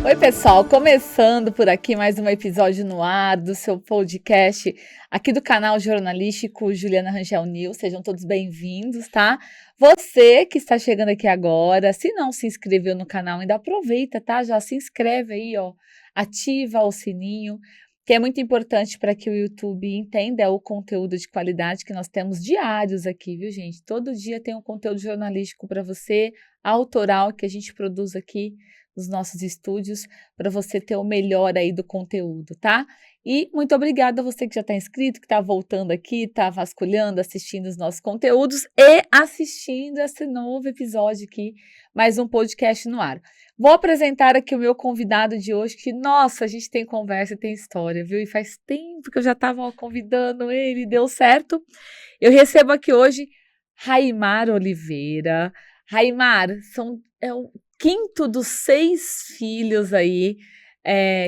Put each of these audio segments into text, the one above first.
Oi, pessoal, começando por aqui mais um episódio no ar do seu podcast aqui do canal jornalístico Juliana Rangel News. Sejam todos bem-vindos, tá? Você que está chegando aqui agora, se não se inscreveu no canal, ainda aproveita, tá? Já se inscreve aí, ó, ativa o sininho, que é muito importante para que o YouTube entenda o conteúdo de qualidade que nós temos diários aqui, viu, gente? Todo dia tem um conteúdo jornalístico para você, autoral, que a gente produz aqui nos nossos estúdios, para você ter o melhor aí do conteúdo, tá? E muito obrigada a você que já está inscrito, que está voltando aqui, está vasculhando, assistindo os nossos conteúdos e assistindo esse novo episódio aqui, mais um podcast no ar. Vou apresentar aqui o meu convidado de hoje, que, nossa, a gente tem conversa e tem história, viu? E faz tempo que eu já estava convidando ele, deu certo. Eu recebo aqui hoje Raimar Oliveira. Raimar, é o quinto dos 6 filhos aí,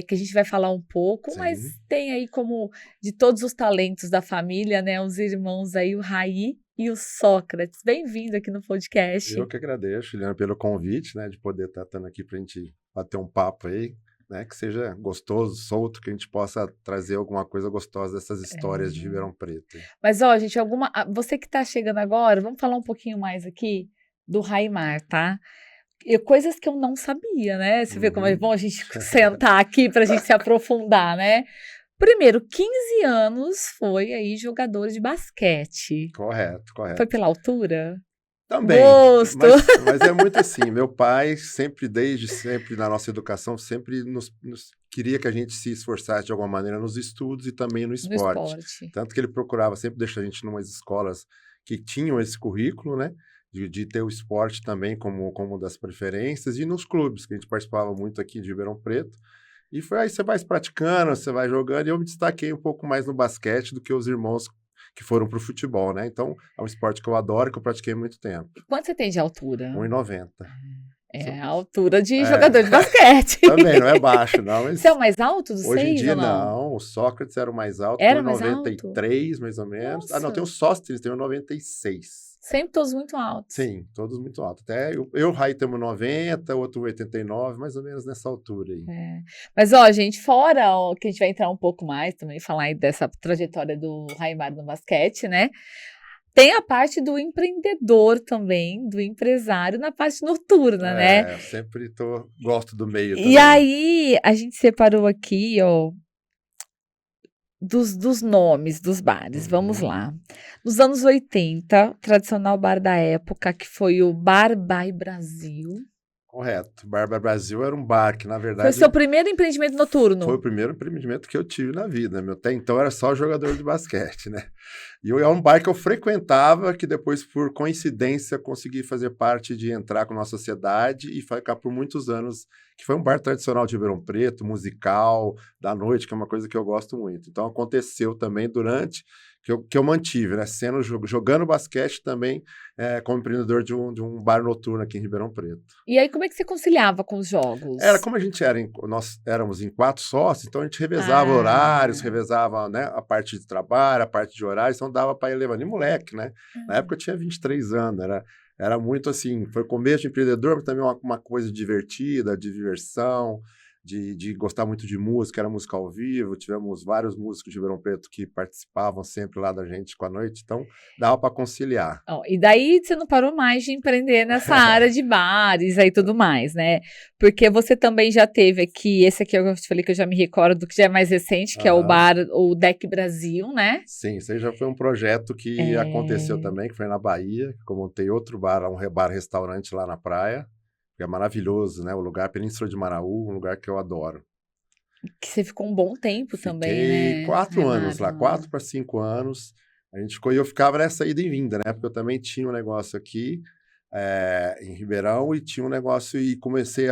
que a gente vai falar um pouco, Sim. Mas tem aí como de todos os talentos da família, né, os irmãos aí, o Raí e o Sócrates. Bem-vindo aqui no podcast. Eu que agradeço, Juliana, pelo convite, né, de poder estar estando aqui para a gente bater um papo aí, né, que seja gostoso, solto, que a gente possa trazer alguma coisa gostosa dessas histórias de Ribeirão Preto. Mas, ó, gente, você que está chegando agora, vamos falar um pouquinho mais aqui do Raimar, tá? Coisas que eu não sabia, né? Você vê como é bom a gente sentar aqui para a gente se aprofundar, né? Primeiro, 15 anos foi aí jogador de basquete. Correto. Foi pela altura? Também, Gosto. mas é muito assim, meu pai sempre, desde sempre, na nossa educação, sempre nos queria que a gente se esforçasse de alguma maneira nos estudos e também no esporte. Tanto que ele procurava sempre deixar a gente em umas escolas que tinham esse currículo, né? De ter o esporte também como das preferências, e nos clubes, que a gente participava muito aqui de Ribeirão Preto. E foi aí, você vai se praticando, você vai jogando, e eu me destaquei um pouco mais no basquete do que os irmãos que foram para o futebol, né? Então, é um esporte que eu adoro, que eu pratiquei há muito tempo. Quanto você tem de altura? 1,90. É a altura de jogador de basquete. Também, não é baixo, não. Mas você é o mais alto dos 6 hoje em dia, ou não? O Sócrates era o mais alto, era 1,93 mais ou menos. Nossa. Ah, não, tem o Sóstenes, tem 1,96. Sempre todos muito altos. Sim, todos muito altos. Até eu e o Raí temos 90, o outro 89, mais ou menos nessa altura aí. Mas, ó, gente, fora que a gente vai entrar um pouco mais também, falar aí dessa trajetória do Raimar no basquete, né? Tem a parte do empreendedor também, do empresário na parte noturna, né? Eu sempre gosto do meio também. E aí, a gente separou aqui, ó, dos nomes dos bares, vamos lá. Nos anos 80, tradicional bar da época, que foi o Bar by Brasil. Correto. Bar by Brasil era um bar que, na verdade... Foi o seu primeiro empreendimento noturno? Foi o primeiro empreendimento que eu tive na vida. Até então era só jogador de basquete, né? E é um bar que eu frequentava, que depois, por coincidência, consegui fazer parte de entrar com a nossa sociedade e ficar por muitos anos, que foi um bar tradicional de Ribeirão Preto, musical, da noite, que é uma coisa que eu gosto muito. Então aconteceu também durante... Que eu mantive, né? Jogando basquete também como empreendedor de um bar noturno aqui em Ribeirão Preto. E aí, como é que você conciliava com os jogos? Era como a gente nós éramos em 4 sócios, então a gente revezava horários, revezava, né, a parte de trabalho, a parte de horários, então dava para ir levando. E moleque, né? Na época eu tinha 23 anos, era muito assim, foi começo de empreendedor, mas também uma coisa divertida, de diversão, de gostar muito de música, era música ao vivo, tivemos vários músicos de Ribeirão Preto que participavam sempre lá da gente com a noite, então dava para conciliar. E daí você não parou mais de empreender nessa área de bares e tudo mais, né? Porque você também já teve aqui, esse aqui eu te falei que eu já me recordo que já é mais recente, que é o bar, o Deck Brasil, né? Sim, isso aí já foi um projeto que aconteceu também, que foi na Bahia, que eu montei outro bar, um bar-restaurante lá na praia. É maravilhoso, né? O lugar Península de Maraú, um lugar que eu adoro. Que você ficou um bom tempo também, né? Fiquei 4 anos lá, 4 para 5 anos. A gente ficou, e eu ficava nessa ida e vinda, né? Porque eu também tinha um negócio aqui em Ribeirão e tinha um negócio, e comecei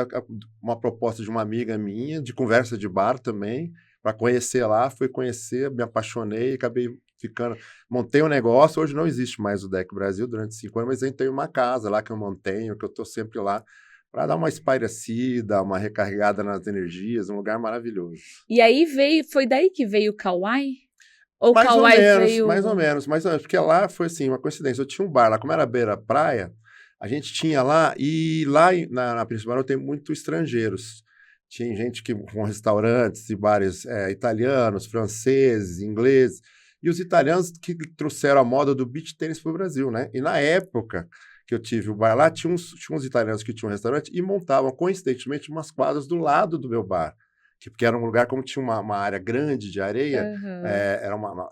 uma proposta de uma amiga minha, de conversa de bar também, para conhecer lá, fui conhecer, me apaixonei, acabei ficando, montei um negócio, hoje não existe mais o Deck Brasil durante 5 anos, mas eu tenho uma casa lá que eu mantenho, que eu estou sempre lá, para dar uma espairecida, uma recarregada nas energias, um lugar maravilhoso. E aí foi daí que veio o Kauai? Ou mais ou menos, mais ou menos, porque lá foi assim, uma coincidência, eu tinha um bar lá, como era beira-praia, a gente tinha lá, e lá na principal tem muito estrangeiros, tinha gente com restaurantes e bares italianos, franceses, ingleses, e os italianos que trouxeram a moda do beach tênis para o Brasil, né? E na época que eu tive o bar lá, tinha uns italianos que tinham um restaurante e montavam, coincidentemente, umas quadras do lado do meu bar. Porque era um lugar, como tinha uma área grande de areia,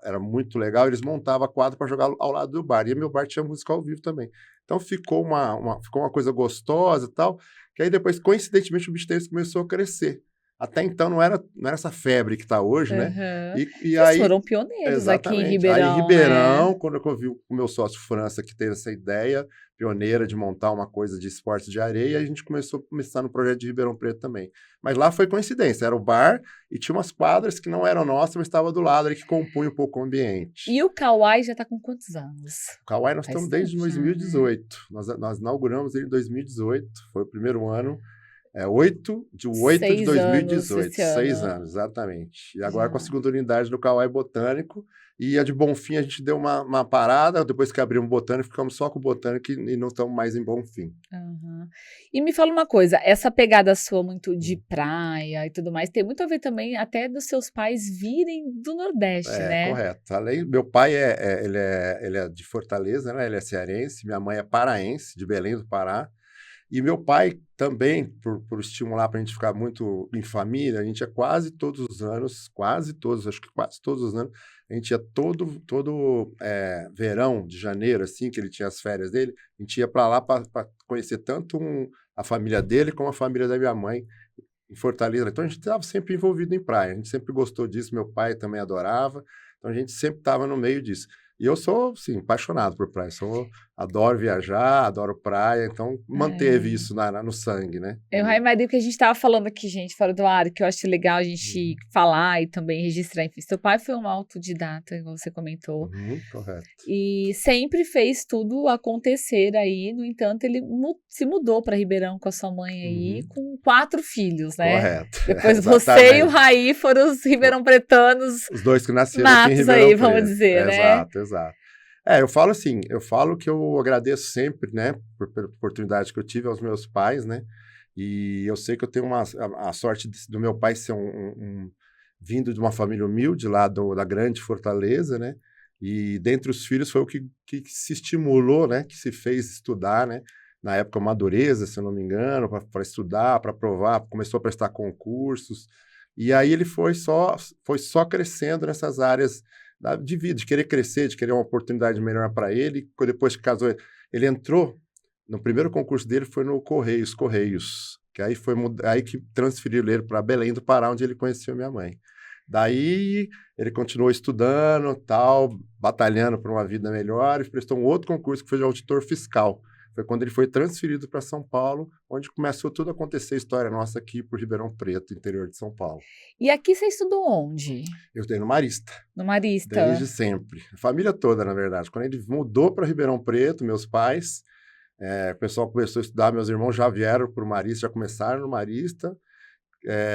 era muito legal, eles montavam a quadra para jogar ao lado do bar. E meu bar tinha música ao vivo também. Então ficou uma coisa gostosa e tal, que aí depois, coincidentemente, o beach tennis começou a crescer. Até então não era essa febre que está hoje, né? E aí, foram pioneiros aqui em Ribeirão. Aí em Ribeirão, quando eu vi o meu sócio França, que teve essa ideia pioneira de montar uma coisa de esporte de areia, a gente começou a começar no projeto de Ribeirão Preto também. Mas lá foi coincidência, era o bar e tinha umas quadras que não eram nossas, mas estava do lado, ali, que compunha um pouco o ambiente. E o Kauai já está com quantos anos? O Kauai nós estamos desde 2018. Nós inauguramos ele em 2018, foi o primeiro ano. 8 de 2018. 6 anos, exatamente. E agora com a segunda unidade do Kauai Botânico. E a de Bonfim a gente deu uma parada, depois que abrimos o Botânico, ficamos só com o Botânico e não estamos mais em Bonfim. E me fala uma coisa, essa pegada sua muito de praia e tudo mais, tem muito a ver também até dos seus pais virem do Nordeste, né? Correto. Além, meu pai ele é de Fortaleza, né? Ele é cearense, minha mãe é paraense, de Belém do Pará. E meu pai também, por estimular para a gente ficar muito em família, a gente ia quase todos os anos, acho que quase todos os anos, a gente ia todo verão de janeiro, assim, que ele tinha as férias dele, a gente ia para lá para conhecer tanto a família dele como a família da minha mãe em Fortaleza. Então a gente estava sempre envolvido em praia, a gente sempre gostou disso, meu pai também adorava, então a gente sempre estava no meio disso. E eu sou, sim, apaixonado por praia. Adoro viajar, adoro praia, então manteve isso no sangue, né? Eu Raimaria, que a gente estava falando aqui, gente, fora do ar, que eu acho legal a gente falar e também registrar. Enfim, seu pai foi um autodidata, igual você comentou. Correto. E sempre fez tudo acontecer aí. No entanto, ele se mudou para Ribeirão com a sua mãe aí, com 4 filhos, né? Correto. Depois você e o Raí foram os ribeirão pretanos. Os dois que nasceram aqui em Ribeirão aí, vamos dizer, né? Exato. Eu falo que eu agradeço sempre, né, pela oportunidade que eu tive aos meus pais, né, e eu sei que eu tenho a sorte do meu pai ser vindo de uma família humilde lá da grande Fortaleza, né, e dentre os filhos foi o que se estimulou, né, que se fez estudar, né, na época Madureza, se eu não me engano, para estudar, para provar, começou a prestar concursos, e aí ele foi só crescendo nessas áreas de vida, de querer crescer, de querer uma oportunidade melhor para ele. Depois que casou, ele entrou, no primeiro concurso dele foi no Correios, que aí que transferiram ele para Belém do Pará, onde ele conheceu minha mãe. Daí ele continuou estudando, tal, batalhando por uma vida melhor e prestou um outro concurso que foi de auditor fiscal. Foi quando ele foi transferido para São Paulo, onde começou tudo a acontecer, a história nossa aqui por Ribeirão Preto, interior de São Paulo. E aqui você estudou onde? Eu estudei no Marista. No Marista. Desde sempre. A família toda, na verdade. Quando ele mudou para Ribeirão Preto, meus pais, o pessoal começou a estudar, meus irmãos já vieram para o Marista, já começaram no Marista.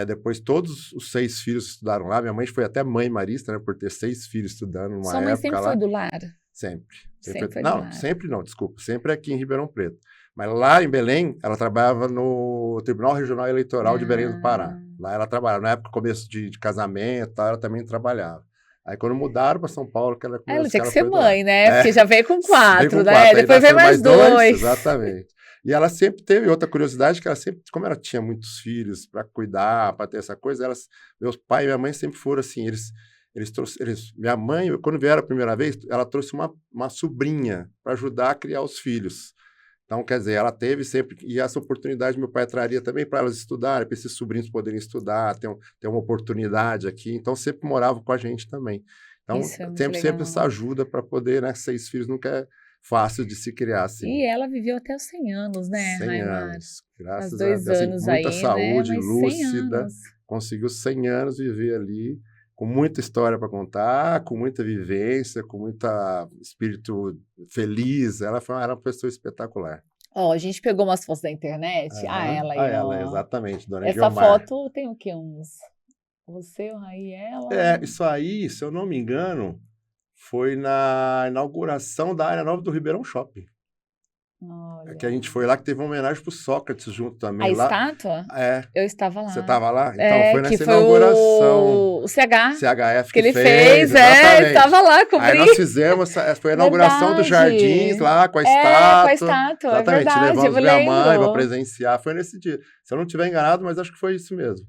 Depois todos os 6 filhos estudaram lá. Minha mãe foi até mãe marista, né, por ter 6 filhos estudando numa época lá. Sua mãe sempre foi do lar? Sempre. Sempre aqui em Ribeirão Preto. Mas lá em Belém, ela trabalhava no Tribunal Regional Eleitoral de Belém do Pará. Lá ela trabalhava. Na época, começo de casamento, ela também trabalhava. Aí quando mudaram para São Paulo, que ela começou... Ela tinha que ser mãe, né? Porque já veio com 4, né? Depois veio mais 2. Exatamente. E ela sempre teve outra curiosidade, que ela sempre, como ela tinha muitos filhos para cuidar, para ter essa coisa, meus pai e minha mãe sempre foram assim, minha mãe, quando vieram a primeira vez, ela trouxe uma sobrinha para ajudar a criar os filhos. Então, quer dizer, ela teve sempre, e essa oportunidade meu pai traria também para elas estudarem, para esses sobrinhos poderem estudar, ter uma oportunidade aqui, então sempre morava com a gente também. Então, sempre essa ajuda para poder, né, 6 filhos nunca é fácil de se criar assim. E ela viveu até os 100 anos, né, 100 anos, graças a Deus. 2 anos muita aí, saúde, né? lúcida, conseguiu 100 anos viver ali, com muita história para contar, com muita vivência, com muito espírito feliz. Ela era uma pessoa espetacular. A gente pegou umas fotos da internet. Ela aí, ela, exatamente, Dona Essa Guiomar. foto tem o quê? Você, o Raí, ela? Isso aí, se eu não me engano, foi na inauguração da área nova do Ribeirão Shopping. Olha. Que a gente foi lá, que teve uma homenagem pro Sócrates junto também. A lá. estátua? Eu estava lá. Você estava lá? Então, foi nessa foi inauguração. O CHF que ele fez, estava lá cobrindo. Aí nós fizemos, foi a inauguração dos Jardins lá, com a estátua. Com a estátua, exatamente, verdade, levamos minha mãe para presenciar, foi nesse dia. Se eu não estiver enganado, mas acho que foi isso mesmo.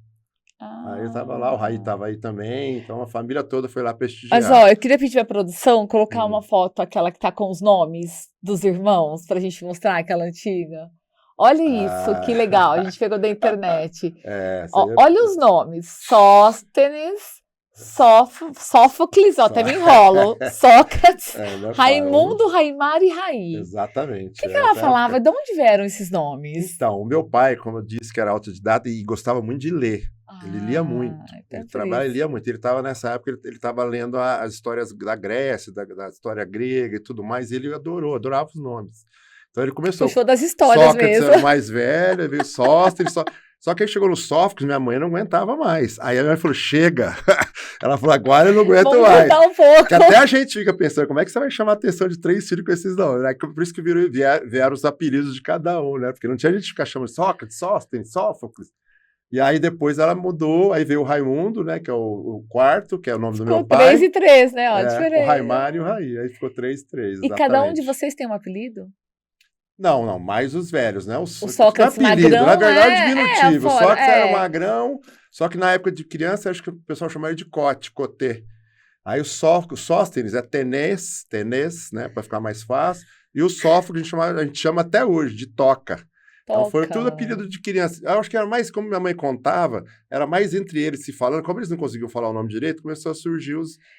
Aí eu estava lá, o Raí estava aí também, então a família toda foi lá prestigiar. Mas, ó, eu queria pedir à produção colocar uma foto, aquela que tá com os nomes dos irmãos, pra gente mostrar aquela antiga. Olha isso, que legal, a gente pegou da internet. Ó, olha os nomes, Sóstenes, Sófocles, ó, até me enrolo, Sócrates, Raimundo, Raimar e Raí. Exatamente. O que ela falava? De onde vieram esses nomes? Então, o meu pai, como eu disse, que era autodidata e gostava muito de ler. Ele lia muito, ele lia muito. Ele estava nessa época, ele estava lendo as histórias da Grécia, da história grega e tudo mais, e ele adorava os nomes. Então ele começou. Puxou das histórias Sócrates mesmo. era o mais velho, veio Sóstenes, só que aí chegou no Sófocles, minha mãe não aguentava mais. Aí a minha mãe falou, chega. Ela falou, agora eu não aguento mais. Um pouco. Porque até a gente fica pensando, como é que você vai chamar a atenção de 3 filhos com esses nomes? Por isso que vieram os apelidos de cada um, né? Porque não tinha gente que ficar chamando Sócrates, Sóstenes, Sófocles. E aí depois ela mudou, aí veio o Raimundo, né, que é o quarto, que é o nome do meu pai. Ficou 3 e 3, né, ó, diferente. O Raimar e o Raí, aí ficou 3 e 3, exatamente. E cada um de vocês tem um apelido? Não, mais os velhos, né? O Sócrates apelido, magrão, na verdade, diminutivo. O Sócrates era magrão, só que na época de criança, acho que o pessoal chamava ele de Cotê. Aí o Sóstenes é Tenês, né, para ficar mais fácil, e o Sófocles a gente chama até hoje de Toca. Então foi tudo apelido de criança. Eu acho que era mais, como minha mãe contava, era mais entre eles se falando. Como eles não conseguiam falar o nome direito, começou a surgir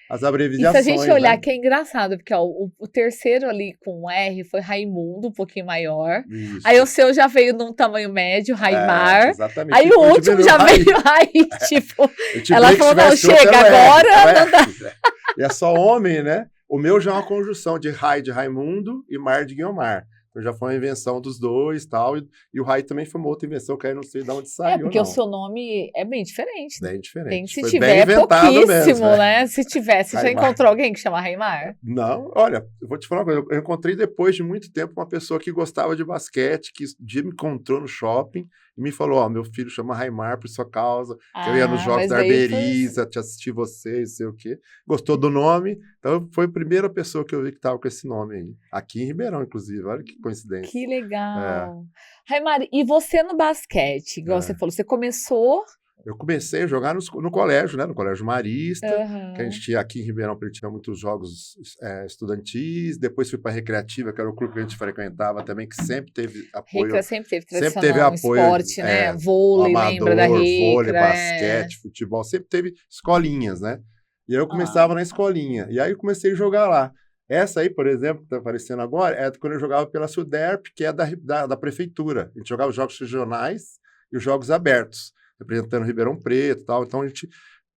as abreviações. E se a gente olhar, né? que é engraçado, porque ó, o terceiro ali com R foi Raimundo, um pouquinho maior. Isso. Aí o seu já veio num tamanho médio, Raimar. Exatamente. Aí o último já veio Raí, tipo... Ela falou, não, chega agora. E é só homem, né? O meu já é uma conjunção de Rai de Raimundo e Mar de Guiomar. Então já foi uma invenção dos dois tal, e o Raí também foi uma outra invenção que aí não sei de onde saiu. Porque o seu nome é bem diferente. Bem diferente. Se tiver, é pouquíssimo, né? Se tivesse, você já encontrou alguém que chama Raimar? Não, olha, eu vou te falar uma coisa. Eu encontrei depois de muito tempo uma pessoa que gostava de basquete, que um dia me encontrou no shopping e me falou, ó, meu filho chama Raimar por sua causa, que eu ia nos jogos da Arberiza, te assistir vocês, sei o quê. Gostou do nome, então foi a primeira pessoa que eu vi que estava com esse nome aí. Aqui em Ribeirão, inclusive, olha que coincidência. Que legal. Raimar, e você no basquete, igual você falou, você começou... Eu comecei a jogar no colégio, né? No Colégio Marista, que a gente tinha aqui em Ribeirão Preto, tinha muitos jogos estudantis. Depois fui para a Recreativa, que era o clube que a gente frequentava também, que sempre teve apoio. Recra sempre teve tradicional, sempre teve apoio, esporte, né? Vôlei, amador, lembra da Recra. Vôlei, basquete, futebol, sempre teve escolinhas, né? E aí eu começava na escolinha. E aí eu comecei a jogar lá. Essa aí, por exemplo, que está aparecendo agora, é quando eu jogava pela Suderp, que é da prefeitura. A gente jogava os jogos regionais e os jogos abertos, representando Ribeirão Preto e tal. Então,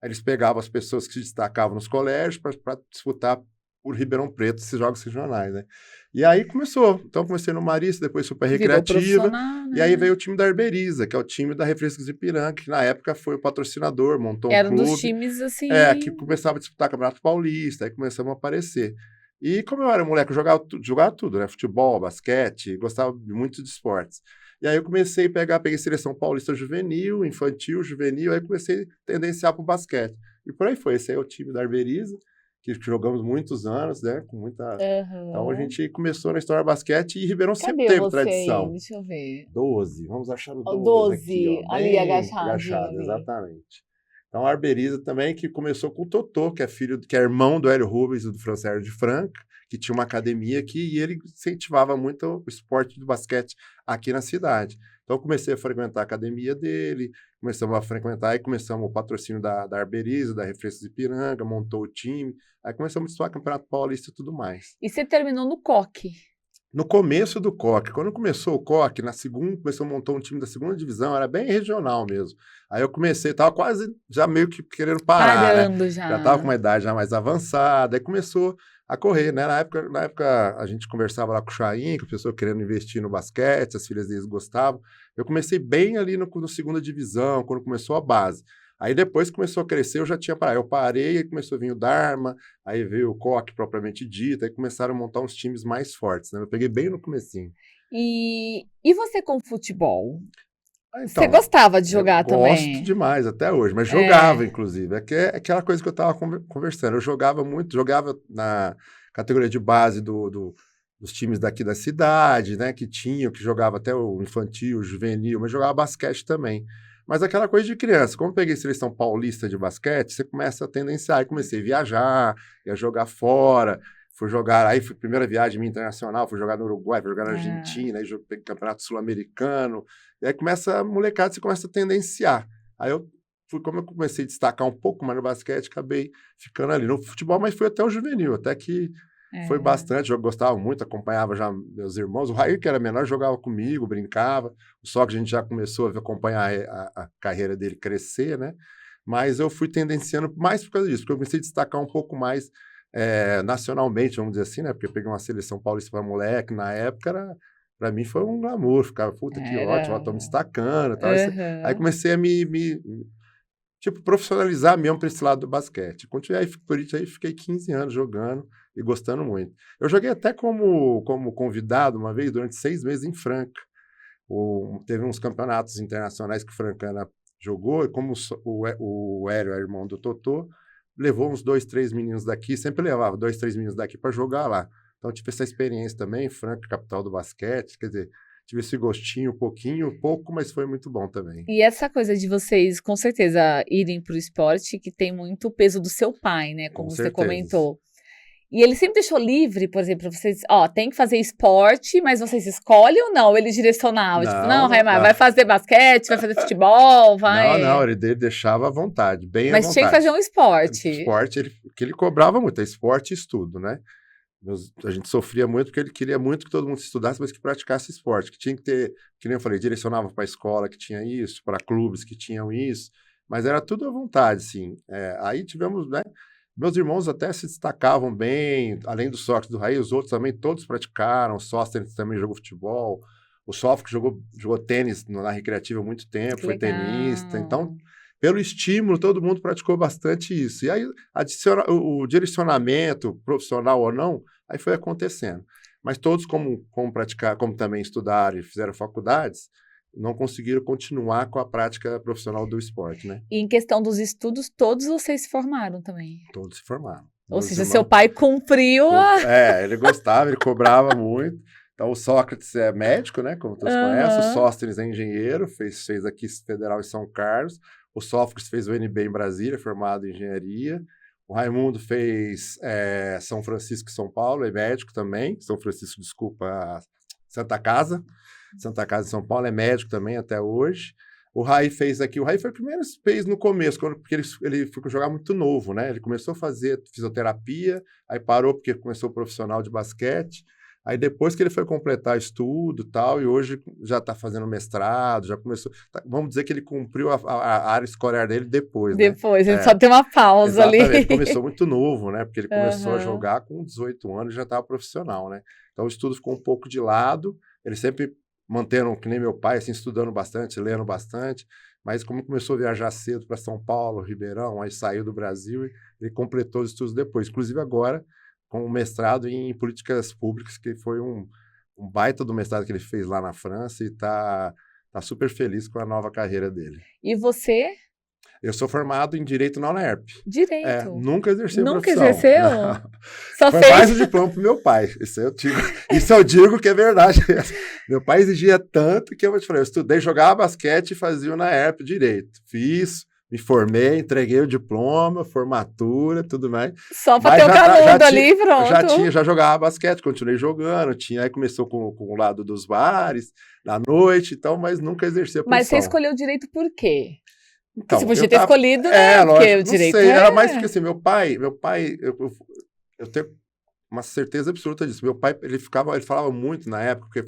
eles pegavam as pessoas que se destacavam nos colégios para disputar por Ribeirão Preto esses jogos regionais, né? E aí começou. Então, comecei no Marista, depois fui para a Recreativa. Né? E aí veio o time da Arberiza, que é o time da Refrescos Ipiranga, que na época foi o patrocinador, montou um clube. Era dos times, assim... que começava a disputar Campeonato Paulista, aí começamos a aparecer. E como eu era moleque, eu jogava tudo, né? Futebol, basquete, gostava muito de esportes. E aí eu comecei a peguei seleção paulista juvenil, infantil, juvenil, aí comecei a tendenciar para o basquete. E por aí foi. Esse aí é o time da Arberiza, que jogamos muitos anos, né? Com muita... Então a gente começou na história do basquete e Ribeirão sempre teve tradição. Aí? Deixa eu ver. 12, vamos achar o 12. 12, aqui, ó, ali agachado. Agachado, exatamente. Então a Arberiza também, que começou com o Totô, que é irmão do Hélio Rubens e do Francérgio de Franca, que tinha uma academia aqui, e ele incentivava muito o esporte do basquete aqui na cidade. Então eu comecei a frequentar a academia dele, começamos a frequentar, e começamos o patrocínio da Arberiza, da Refrescos Ipiranga, montou o time, aí começamos a disputar Campeonato Paulista e tudo mais. E você terminou no Coque? No começo do Coque. Quando começou o Coque, começou a montar um time da segunda divisão, era bem regional mesmo. Aí eu comecei, estava quase já meio que querendo parar, parando, né? Já estava com uma idade já mais avançada, aí começou a correr, né? Na época a gente conversava lá com o Chaim, com a pessoa querendo investir no basquete, as filhas deles gostavam. Eu comecei bem ali no segunda divisão, quando começou a base. Aí depois começou a crescer, eu já tinha parado. Eu parei, aí começou a vir o Dharma, aí veio o coque propriamente dito, aí começaram a montar uns times mais fortes, né? Eu peguei bem no comecinho. E você com futebol? Você Então, gostava de jogar também? Gosto demais até hoje, mas jogava, inclusive. É aquela coisa que eu estava conversando. Eu jogava muito, jogava na categoria de base dos times daqui da cidade, né? Que jogava até o infantil, o juvenil, mas jogava basquete também. Mas aquela coisa de criança, como eu peguei seleção paulista de basquete, você começa a tendenciar. Aí comecei a viajar, ia jogar fora, fui jogar, aí foi a primeira viagem minha internacional, fui jogar no Uruguai, fui jogar na Argentina, aí joguei campeonato sul-americano. E aí começa a molecada, você começa a tendenciar. Aí como eu comecei a destacar um pouco mais no basquete, acabei ficando ali no futebol, mas fui até o juvenil, até que foi bastante, eu gostava muito, acompanhava já meus irmãos. O Raí, que era menor, jogava comigo, brincava. Só que a gente já começou a acompanhar a carreira dele crescer, né? Mas eu fui tendenciando mais por causa disso, porque eu comecei a destacar um pouco mais nacionalmente, vamos dizer assim, né? Porque eu peguei uma seleção paulista para moleque, na época para mim foi um glamour, ficava, puta, que ótimo, estou me destacando e tal. Aí comecei a tipo, profissionalizar mesmo para esse lado do basquete. Continuei, por isso aí fiquei 15 anos jogando e gostando muito. Eu joguei até como convidado uma vez, durante 6 meses em Franca. Teve uns campeonatos internacionais que o Francana jogou, e como o Hélio é irmão do Totô, levou uns 2, 3 meninos daqui, sempre levava 2, 3 meninos daqui para jogar lá. Então, tive essa experiência também, Franca, capital do basquete, quer dizer, tive esse gostinho, pouco, mas foi muito bom também. E essa coisa de vocês, com certeza, irem para o esporte, que tem muito peso do seu pai, né? Como você comentou. E ele sempre deixou livre, por exemplo, vocês, tem que fazer esporte, mas vocês escolhem ou não? Ele direcionava, não, Raimar, vai fazer basquete, vai fazer futebol, vai... Não, ele deixava à vontade, bem à vontade. Mas tinha que fazer um esporte. Esporte, que ele cobrava muito, é esporte e estudo, né? A gente sofria muito porque ele queria muito que todo mundo estudasse, mas que praticasse esporte, que tinha que ter, que nem eu falei, direcionava para a escola que tinha isso, para clubes que tinham isso, mas era tudo à vontade, sim. Aí tivemos, né? Meus irmãos até se destacavam bem, além do Sócrates do Raí, os outros também todos praticaram, o Sóstenes também jogou futebol, o Sófocles jogou tênis na recreativa há muito tempo, foi tenista, então... Pelo estímulo, todo mundo praticou bastante isso. E aí, o direcionamento, profissional ou não, aí foi acontecendo. Mas todos, como praticar, como também estudaram e fizeram faculdades, não conseguiram continuar com a prática profissional do esporte, né? E em questão dos estudos, todos vocês se formaram também? Todos se formaram. Ou seja, seu pai cumpriu ele gostava, ele cobrava muito. Então, o Sócrates é médico, né? Como todos conhecem. O Sóstenes é engenheiro, fez aqui Federal em São Carlos. O Sófocles fez o NB em Brasília, formado em engenharia. O Raimundo fez São Francisco e São Paulo, é médico também. São Francisco, desculpa, Santa Casa. Santa Casa de São Paulo, é médico também até hoje. O Rai fez aqui, o Rai foi o primeiro que fez no começo, porque ele foi jogar muito novo, né? Ele começou a fazer fisioterapia, aí parou porque começou o profissional de basquete. Aí depois que ele foi completar estudo e tal, e hoje já está fazendo mestrado, já começou... vamos dizer que ele cumpriu a área escolar dele depois, né? Depois, ele só tem uma pausa ali. Ele começou muito novo, né? Porque ele começou a jogar com 18 anos e já estava profissional, né? Então o estudo ficou um pouco de lado, ele sempre mantendo, que nem meu pai, assim, estudando bastante, lendo bastante, mas como começou a viajar cedo para São Paulo, Ribeirão, aí saiu do Brasil, ele completou os estudos depois, inclusive agora com um mestrado em políticas públicas, que foi um baita do mestrado que ele fez lá na França e tá super feliz com a nova carreira dele. E você? Eu sou formado em Direito na UNERP. Direito? Nunca exerci a profissão. Nunca exerceu? Não. Só foi fez? mais um diploma pro meu pai. Isso eu digo que é verdade. Meu pai exigia tanto que eu te falei, eu estudei, jogava basquete e fazia o UNERP Direito. Fiz, me formei, entreguei o diploma, formatura, tudo mais. Só para ter o canudo ali, pronto. Já jogava basquete, continuei jogando, aí começou com o lado dos bares, na noite e tal, mas nunca exerci a profissão. Mas você escolheu direito por quê? Então, você podia ter escolhido, né? Lógico, porque o direito não sei, era mais porque assim, meu pai, eu tenho uma certeza absoluta disso. Meu pai, ele falava muito na época, porque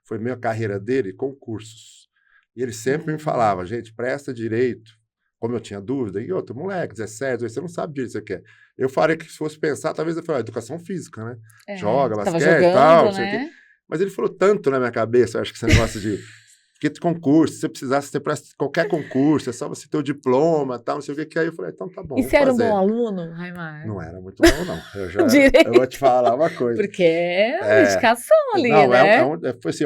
foi meia carreira dele, concursos. E ele sempre me falava, gente, presta direito. Como eu tinha dúvida, e outro moleque, 17, você não sabe direito o que você quer. Eu faria que se fosse pensar, talvez eu falasse, educação física, né? Joga, basquete e tal, não sei o quê. Mas ele falou tanto na minha cabeça, eu acho que esse negócio de Porque concurso, se você precisasse, você presta qualquer concurso, é só você ter o diploma, tal, não sei o que, que aí eu falei, então tá bom, E você era um bom aluno, Raimar? Não era muito bom, não. Eu vou te falar uma coisa. Porque é uma dedicação ali, não, né? Foi assim,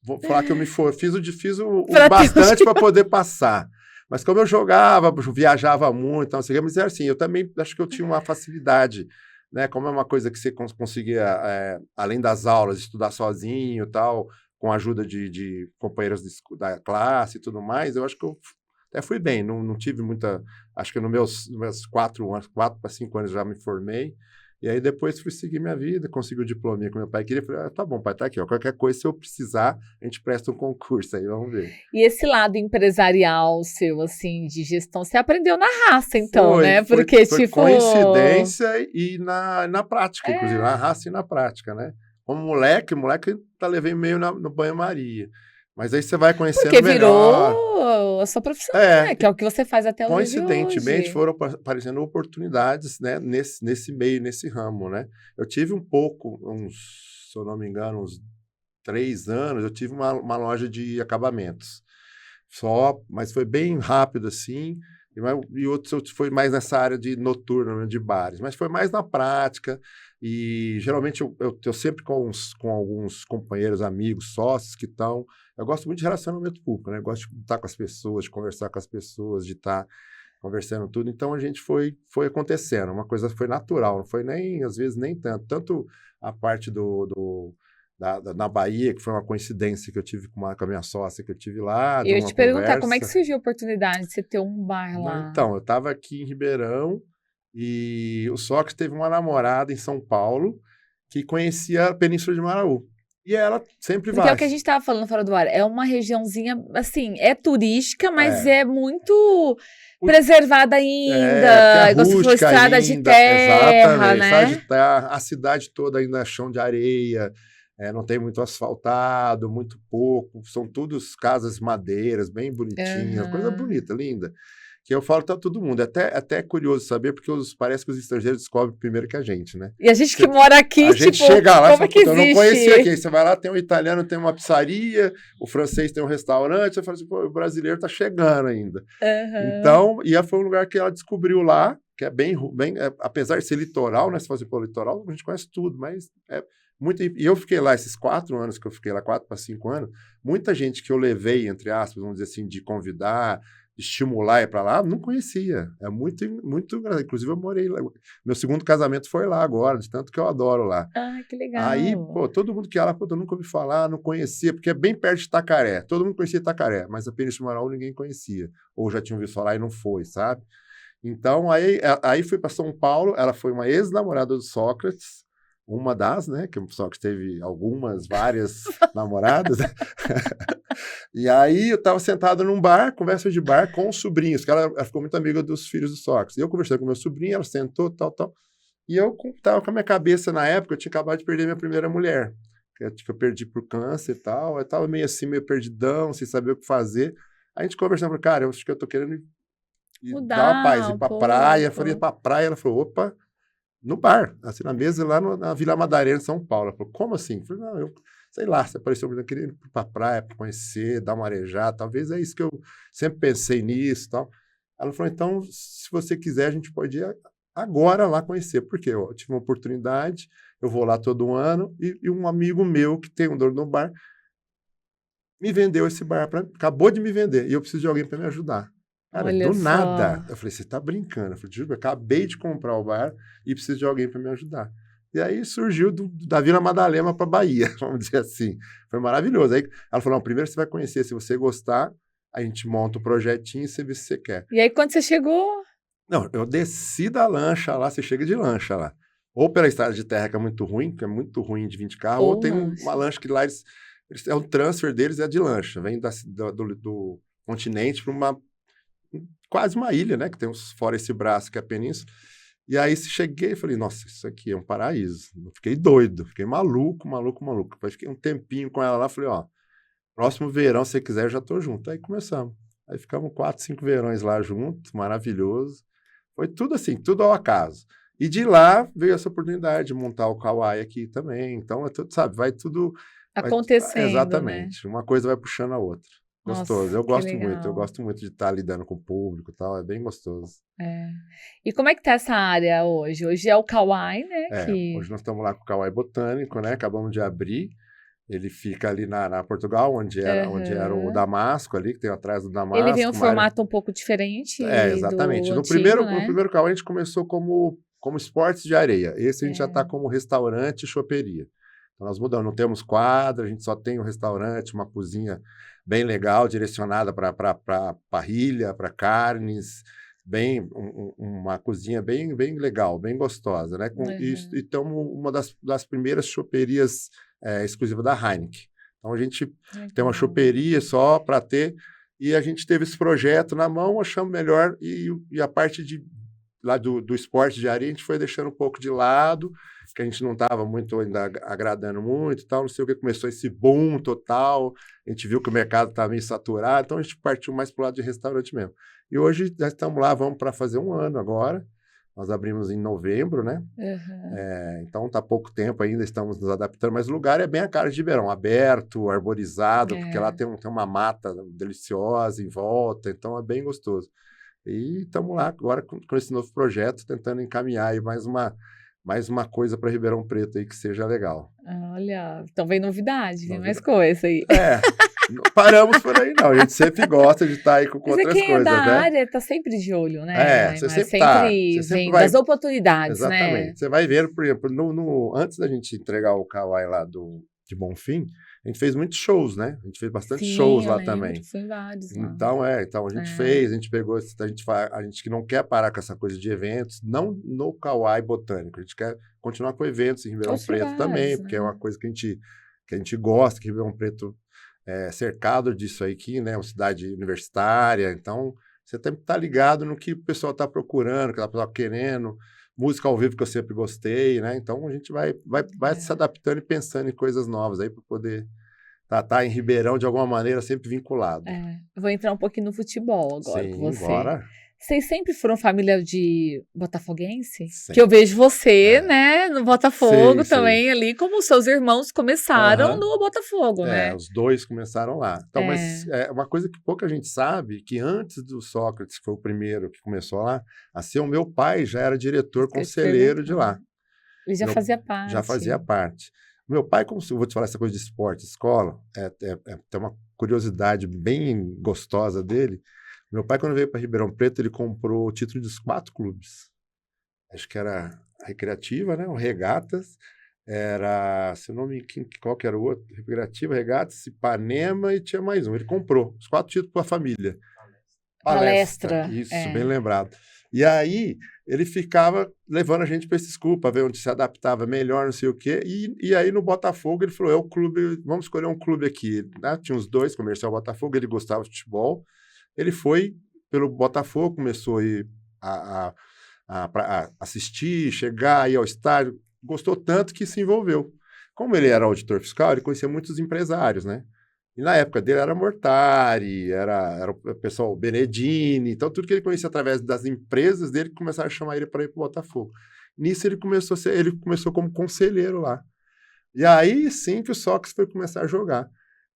vou falar que eu fiz o bastante para poder passar. Mas como eu jogava, viajava muito, não sei o que, mas era assim, eu também acho que eu tinha uma facilidade, né? Como é uma coisa que você conseguia, além das aulas, estudar sozinho e tal, com a ajuda de companheiros da classe e tudo mais, eu acho que eu até fui bem, não tive muita... Acho que nos meus 4 para 5 anos já me formei, e aí depois fui seguir minha vida, consegui o diploma que meu pai queria, falei, tá bom, pai, tá aqui, ó, qualquer coisa, se eu precisar, a gente presta um concurso, aí vamos ver. E esse lado empresarial seu, assim, de gestão, você aprendeu na raça, então, né? Porque, foi coincidência e na prática, inclusive, na raça e na prática, né? Como moleque levei meio no banho-maria. Mas aí você vai conhecendo melhor. Porque virou a sua profissão, né? Que é o que você faz até hoje. Coincidentemente, foram aparecendo oportunidades, né? Nesse meio, nesse ramo, né? Eu tive se eu não me engano, uns 3 anos, eu tive uma loja de acabamentos. Mas foi bem rápido, assim. E outros foi mais nessa área de noturna, de bares. Mas foi mais na prática. E geralmente eu sempre com alguns companheiros, amigos, sócios que estão... Eu gosto muito de relacionamento público, né? Eu gosto de estar com as pessoas, de conversar com as pessoas, de estar conversando tudo. Então a gente foi acontecendo. Uma coisa foi natural, não foi nem, às vezes, nem tanto. Tanto a parte na Bahia, que foi uma coincidência que eu tive com a minha sócia, que eu tive lá. E eu ia te perguntar, como é que surgiu a oportunidade de você ter um bar lá? Então, eu estava aqui em Ribeirão e o Sócrates teve uma namorada em São Paulo que conhecia a Península de Maraú. E ela sempre vai. Porque é o que a gente estava falando fora do ar. É uma regiãozinha, assim, é turística, mas é muito preservada ainda. Igual você falou, estrada de terra, né? A cidade toda ainda é chão de areia. Não tem muito asfaltado, muito pouco. São todas casas madeiras, bem bonitinhas. Coisa bonita, linda. Que eu falo para todo mundo. Até curioso saber, porque parece que os estrangeiros descobrem primeiro que a gente, né? E a gente que mora aqui, a gente chega lá e fala, eu não conhecia aqui. Você vai lá, tem um italiano, tem uma pizzaria, o francês tem um restaurante, você fala assim, pô, o brasileiro tá chegando ainda. Então, e foi um lugar que ela descobriu lá, que é bem apesar de ser litoral, né? Se fosse pelo litoral, a gente conhece tudo, mas muito. E eu fiquei lá, esses 4 anos que eu fiquei lá, 4 para 5 anos, muita gente que eu levei, entre aspas, vamos dizer assim, de convidar, estimular ir para lá, não conhecia. É muito engraçado. Inclusive, eu morei lá. Meu segundo casamento foi lá agora, de tanto que eu adoro lá. Ah, que legal. Aí, todo mundo que ia lá, eu nunca ouvi falar, não conhecia, porque é bem perto de Itacaré. Todo mundo conhecia Itacaré, mas a Península de Maraú ninguém conhecia. Ou já tinha ouvido falar e não foi, sabe? Então, aí fui para São Paulo, ela foi uma ex-namorada do Sócrates, uma das, né? Que o Sócrates teve várias namoradas. E aí eu estava sentado num bar, conversa de bar com os sobrinhos, que ela ficou muito amiga dos filhos do Sócrates. E eu conversei com meu sobrinho, ela sentou, tal. E eu estava com a minha cabeça na época, eu tinha acabado de perder minha primeira mulher, que eu perdi por câncer e tal. Eu estava meio assim, meio perdidão, sem saber o que fazer. Aí a gente conversando, cara, eu acho que eu tô querendo dar uma paz, ir pra praia. Eu falei, pra praia, ela falou, opa, no bar, assim, na mesa lá na Vila Madalena, em São Paulo. Ela falou, como assim? Eu falei, não, sei lá, você apareceu, eu queria ir pra praia, pra conhecer, dar uma arejada, talvez é isso que eu sempre pensei nisso e tal. Ela falou, então, se você quiser, a gente pode ir agora lá conhecer, porque eu tive uma oportunidade, eu vou lá todo ano, e um amigo meu, que tem um dono no bar, me vendeu esse bar, acabou de me vender, e eu preciso de alguém para me ajudar. Cara, olha do só. nada. Eu falei, você tá brincando? Eu falei, juro, eu acabei de comprar o bar e preciso de alguém para me ajudar. E aí surgiu da Vila Madalena para Bahia, vamos dizer assim. Foi maravilhoso. Aí ela falou, não, primeiro você vai conhecer, se você gostar, a gente monta o projetinho e você vê se você quer. E aí quando você chegou? Não, eu desci da lancha lá, você chega de lancha lá. Ou pela estrada de terra, que é muito ruim de vir de carro, ou tem uma lancha que lá, é o transfer deles é de lancha. Vem do continente para quase uma ilha, né? Que tem fora esse braço que é a península. E aí cheguei e falei, nossa, isso aqui é um paraíso. Eu fiquei doido, fiquei maluco. Depois fiquei um tempinho com ela lá, falei, ó, próximo verão, se você quiser, eu já tô junto. Aí começamos. Aí ficamos 4, 5 verões lá juntos, maravilhoso. Foi tudo assim, tudo ao acaso. E de lá veio essa oportunidade de montar o Kauai aqui também. Então, sabe, vai tudo acontecendo, exatamente. Né? Uma coisa vai puxando a outra. Gostoso. Nossa, Eu gosto legal. muito. Eu gosto muito de estar lidando com o público e tal. É bem gostoso. E como é que tá essa área hoje? Hoje é o Kauai, né? Hoje nós estamos lá com o Kauai Botânico, né? Acabamos de abrir. Ele fica ali na Portugal, onde era o Damasco ali, que tem atrás do Damasco. Ele tem um formato um pouco diferente exatamente. do No antigo, né? primeiro Kauai a gente começou como esportes de areia. Esse a gente já está como restaurante e choperia. Então nós mudamos, não temos quadra, a gente só tem um restaurante, uma cozinha bem legal, direcionada para parrilha, para carnes, uma cozinha bem legal, bem gostosa, né? E estamos uma das primeiras choperias exclusiva da Heineken. Então a gente tem uma choperia só para ter, e a gente teve esse projeto na mão, achamos melhor, e a parte lá do esporte de areia a gente foi deixando um pouco de lado, que a gente não estava muito ainda agradando muito, tal, não sei o que, começou esse boom total, a gente viu que o mercado estava meio saturado, então a gente partiu mais para o lado de restaurante mesmo. E hoje nós estamos lá, vamos para fazer 1 ano agora. Nós abrimos em novembro, né? Então está pouco tempo ainda, estamos nos adaptando, mas o lugar é bem a cara de Ribeirão, aberto, arborizado, porque lá tem uma mata deliciosa em volta, então é bem gostoso. E estamos lá agora com esse novo projeto, tentando encaminhar aí mais uma coisa para Ribeirão Preto aí que seja legal. Olha, então vem novidade, vem mais coisa aí. Não paramos por aí, não. A gente sempre gosta de estar aí com outras coisas, né? Quem é da área está sempre de olho, né? Você sempre vem das oportunidades, exatamente. Né? Você vai ver, por exemplo, antes da gente entregar o Kauai lá de Bonfim, a gente fez muitos shows, né? A gente fez bastante shows lá também. Fui vários lá. Então a gente fez, a gente pegou, a gente que não quer parar com essa coisa de eventos, não no Kauai Botânico, a gente quer continuar com eventos em Ribeirão Preto também, porque é uma coisa que a gente gosta, que Ribeirão Preto cercado disso aí aqui, né? Uma cidade universitária, então você tem que estar ligado no que o pessoal está procurando, que o pessoal está querendo, música ao vivo que eu sempre gostei, né? Então a gente vai se adaptando e pensando em coisas novas aí para poder estar em Ribeirão de alguma maneira sempre vinculado. Eu vou entrar um pouquinho no futebol agora com você. Bora. Vocês sempre foram família de botafoguense? Sim. Que eu vejo você, né, no Botafogo também, ali, como os seus irmãos começaram no Botafogo, né? Os dois começaram lá. Então, mas uma coisa que pouca gente sabe, que antes do Sócrates, que foi o primeiro que começou lá, o meu pai já era diretor conselheiro de lá. Ele já fazia parte. Já fazia parte. Meu pai, como eu vou te falar essa coisa de esporte, escola, tem uma curiosidade bem gostosa dele. Meu pai, quando veio para Ribeirão Preto, ele comprou o título dos 4 clubes. Acho que era a Recreativa, né? O Regatas, era, se eu não me engano, qual que era o outro? Recreativa, Regatas, Ipanema e tinha mais um. Ele comprou os 4 títulos para a família. Palestra. Isso, bem lembrado. E aí, ele ficava levando a gente para esses clubes, para ver onde se adaptava melhor, não sei o quê. E aí, no Botafogo, ele falou, vamos escolher um clube aqui. Né? Tinha uns 2, Comercial Botafogo, ele gostava de futebol. Ele foi pelo Botafogo, começou a ir a assistir, chegar, ir ao estádio, gostou tanto que se envolveu. Como ele era auditor fiscal, ele conhecia muitos empresários, né? E na época dele era Mortari, era o pessoal Benedini, então tudo que ele conhecia através das empresas dele, começaram a chamar ele para ir para o Botafogo. Nisso ele começou como conselheiro lá. E aí sim que o Sócrates foi começar a jogar.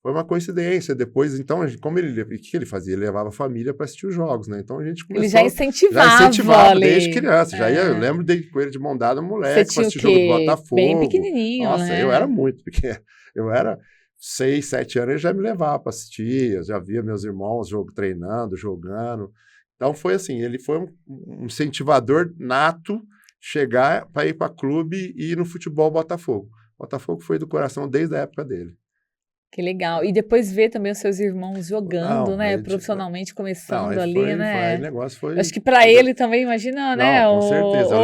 Foi uma coincidência. Depois, então, como o que ele fazia? Ele levava a família para assistir os jogos, né? Então a gente começou... Ele já incentivava desde criança. Eu lembro com ele de mão dada, moleque, para assistir o jogo do Botafogo. Bem pequenininho, Nossa, né? eu era muito pequeno. Eu era 6, 7 anos, ele já me levava para assistir. Eu já via meus irmãos treinando, jogando. Então foi assim, ele foi um incentivador nato, chegar para ir para clube e ir no futebol Botafogo. Botafogo foi do coração desde a época dele. Que legal. E depois ver também os seus irmãos jogando, né? Profissionalmente começando ali, né? O negócio foi... Acho que para ele também, imagina, né? Com certeza.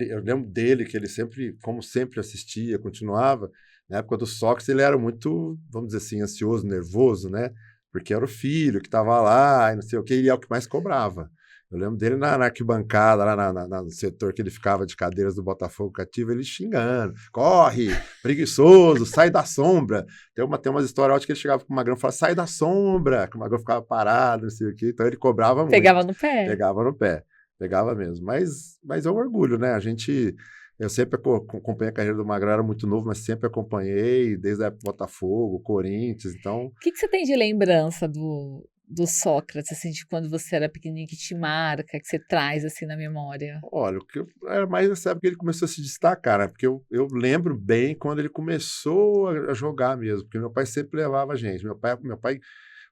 Eu lembro dele, que ele sempre, como sempre assistia, continuava. Na época do Sócrates, ele era muito, vamos dizer assim, ansioso, nervoso, né? Porque era o filho que estava lá, e não sei o que, e é o que mais cobrava. Eu lembro dele na arquibancada, lá no setor que ele ficava de cadeiras do Botafogo cativo, ele xingando. Corre, preguiçoso, sai da sombra. Tem umas histórias ótimas que ele chegava com o Magrão e falava, sai da sombra, que o Magrão ficava parado, não sei o quê. Então ele cobrava muito. Pegava no pé. Pegava mesmo. Mas é um orgulho, né? A gente Eu sempre acompanhei a carreira do Magrão, era muito novo, mas sempre acompanhei, desde a época do Botafogo, Corinthians, então... O que você tem de lembrança do Sócrates, assim, de quando você era pequenininho, que te marca, que você traz, assim, na memória? Olha, o que era mais nessa época que ele começou a se destacar, né? Porque eu lembro bem quando ele começou a jogar mesmo, porque meu pai sempre levava a gente. Meu pai,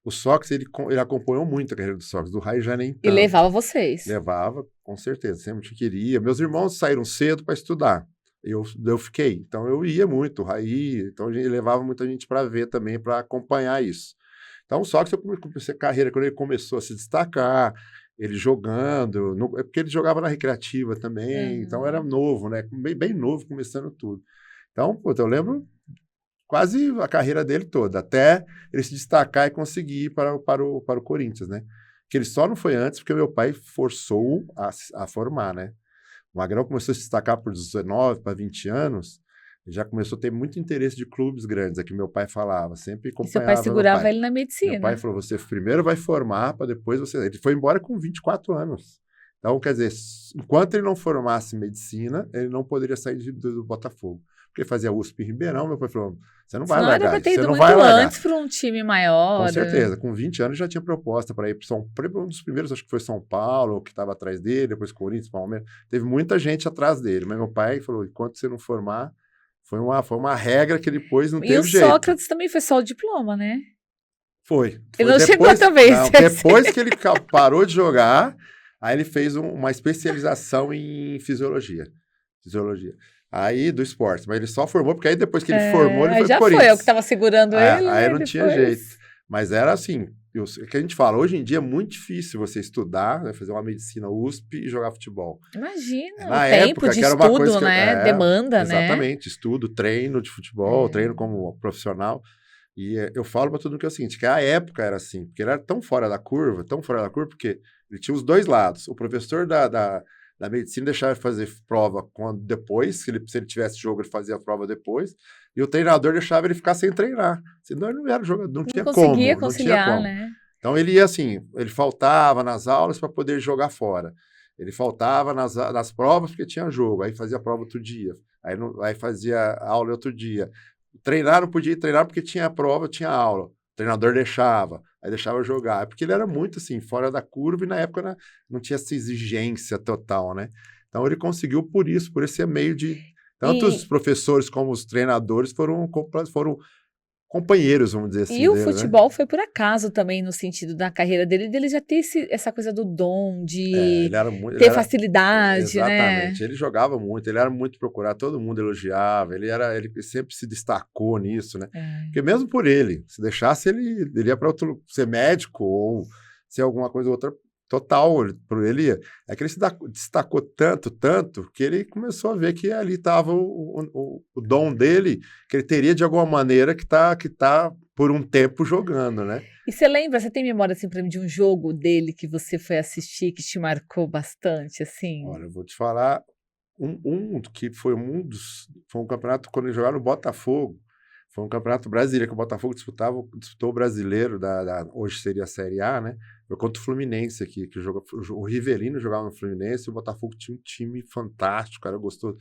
o Sócrates, ele acompanhou muito a carreira do Sócrates, do Raí já nem E tanto. levava vocês? Levava, com certeza, sempre que queria. Meus irmãos saíram cedo para estudar. Eu fiquei, então eu ia muito, o Raí, então ele levava muita gente para ver também, para acompanhar isso. Então, só que eu comecei a carreira, quando ele começou a se destacar, ele jogando, é porque ele jogava na recreativa também, então era novo, né? Bem novo, começando tudo. Então, pô, eu lembro quase a carreira dele toda, até ele se destacar e conseguir ir para o Corinthians, né? Que ele só não foi antes porque meu pai forçou a formar, né? O Magrão começou a se destacar por 19 para 20 anos, já começou a ter muito interesse de clubes grandes, é que meu pai falava, sempre E seu pai acompanhava meu segurava pai. ele na Meu pai medicina. falou, você primeiro vai formar, para depois você... Ele foi embora com 24 anos. Então, quer dizer, enquanto ele não formasse medicina, ele não poderia sair do Botafogo. Porque ele fazia USP em Ribeirão, meu pai falou, você não vai Senão era largar para isso, ter você ido não muito vai largar. antes para um time Com maior. certeza, com 20 anos já tinha proposta para ir para um dos primeiros, acho que foi São Paulo, que estava atrás dele, depois Corinthians, Palmeiras. Teve muita gente atrás dele, mas meu pai falou, enquanto você não formar, foi uma regra que ele pôs, não E teve o jeito. Sócrates também foi só o diploma, né? Foi Ele não depois, chegou também. não, depois que ele parou de jogar, aí ele fez uma especialização em fisiologia. Aí, do esporte. Mas ele só formou, porque aí depois que ele formou, ele Aí foi pro já foi, Corinthians. eu que estava segurando ele, Aí né? não Depois... tinha jeito. Mas era assim, que a gente fala, hoje em dia é muito difícil você estudar, né, fazer uma medicina USP e jogar futebol. Imagina, Na o época, tempo de que era uma estudo, coisa que né? Demanda, exatamente, estudo, treino de futebol, treino como profissional. E eu falo para todo mundo que é o seguinte, que a época era assim, porque ele era tão fora da curva, porque ele tinha os dois lados. O professor da medicina deixava ele fazer prova depois, se ele tivesse jogo, ele fazia a prova depois, e o treinador deixava ele ficar sem treinar. Senão ele não era jogador, não tinha conseguia como, conciliar, não tinha como. né? Então ele ia assim, ele faltava nas aulas para poder jogar fora. Ele faltava nas provas porque tinha jogo, aí fazia a prova outro dia, aí fazia aula outro dia. Treinar não podia treinar porque tinha prova, tinha aula. O treinador deixava, aí deixava jogar. É porque ele era muito assim, fora da curva, e na época não tinha essa exigência total, né? Então ele conseguiu por isso, por esse meio de... Tanto os professores como os treinadores foram companheiros, vamos dizer assim. E o dele, futebol né? foi por acaso também, no sentido da carreira dele já ter essa coisa do dom, de Ele era muito, ter facilidade, exatamente. né? Ele jogava muito, ele era muito procurado, todo mundo elogiava, ele sempre se destacou nisso, né? Porque mesmo por ele, se deixasse, ele ia para outro, ser médico ou ser alguma coisa ou outra, total, por ele ia. É que ele se destacou tanto, que ele começou a ver que ali estava o dom dele, que ele teria de alguma maneira que tá por um tempo jogando, né? E você tem memória, assim, pra mim, de um jogo dele que você foi assistir, que te marcou bastante, assim? Olha, eu vou te falar, que foi foi um campeonato, quando ele jogava no Botafogo, foi um campeonato brasileiro, que o Botafogo disputou o brasileiro, hoje seria a Série A, né? Foi contra o Fluminense aqui, o Rivelino jogava no Fluminense, e o Botafogo tinha um time fantástico, era gostoso.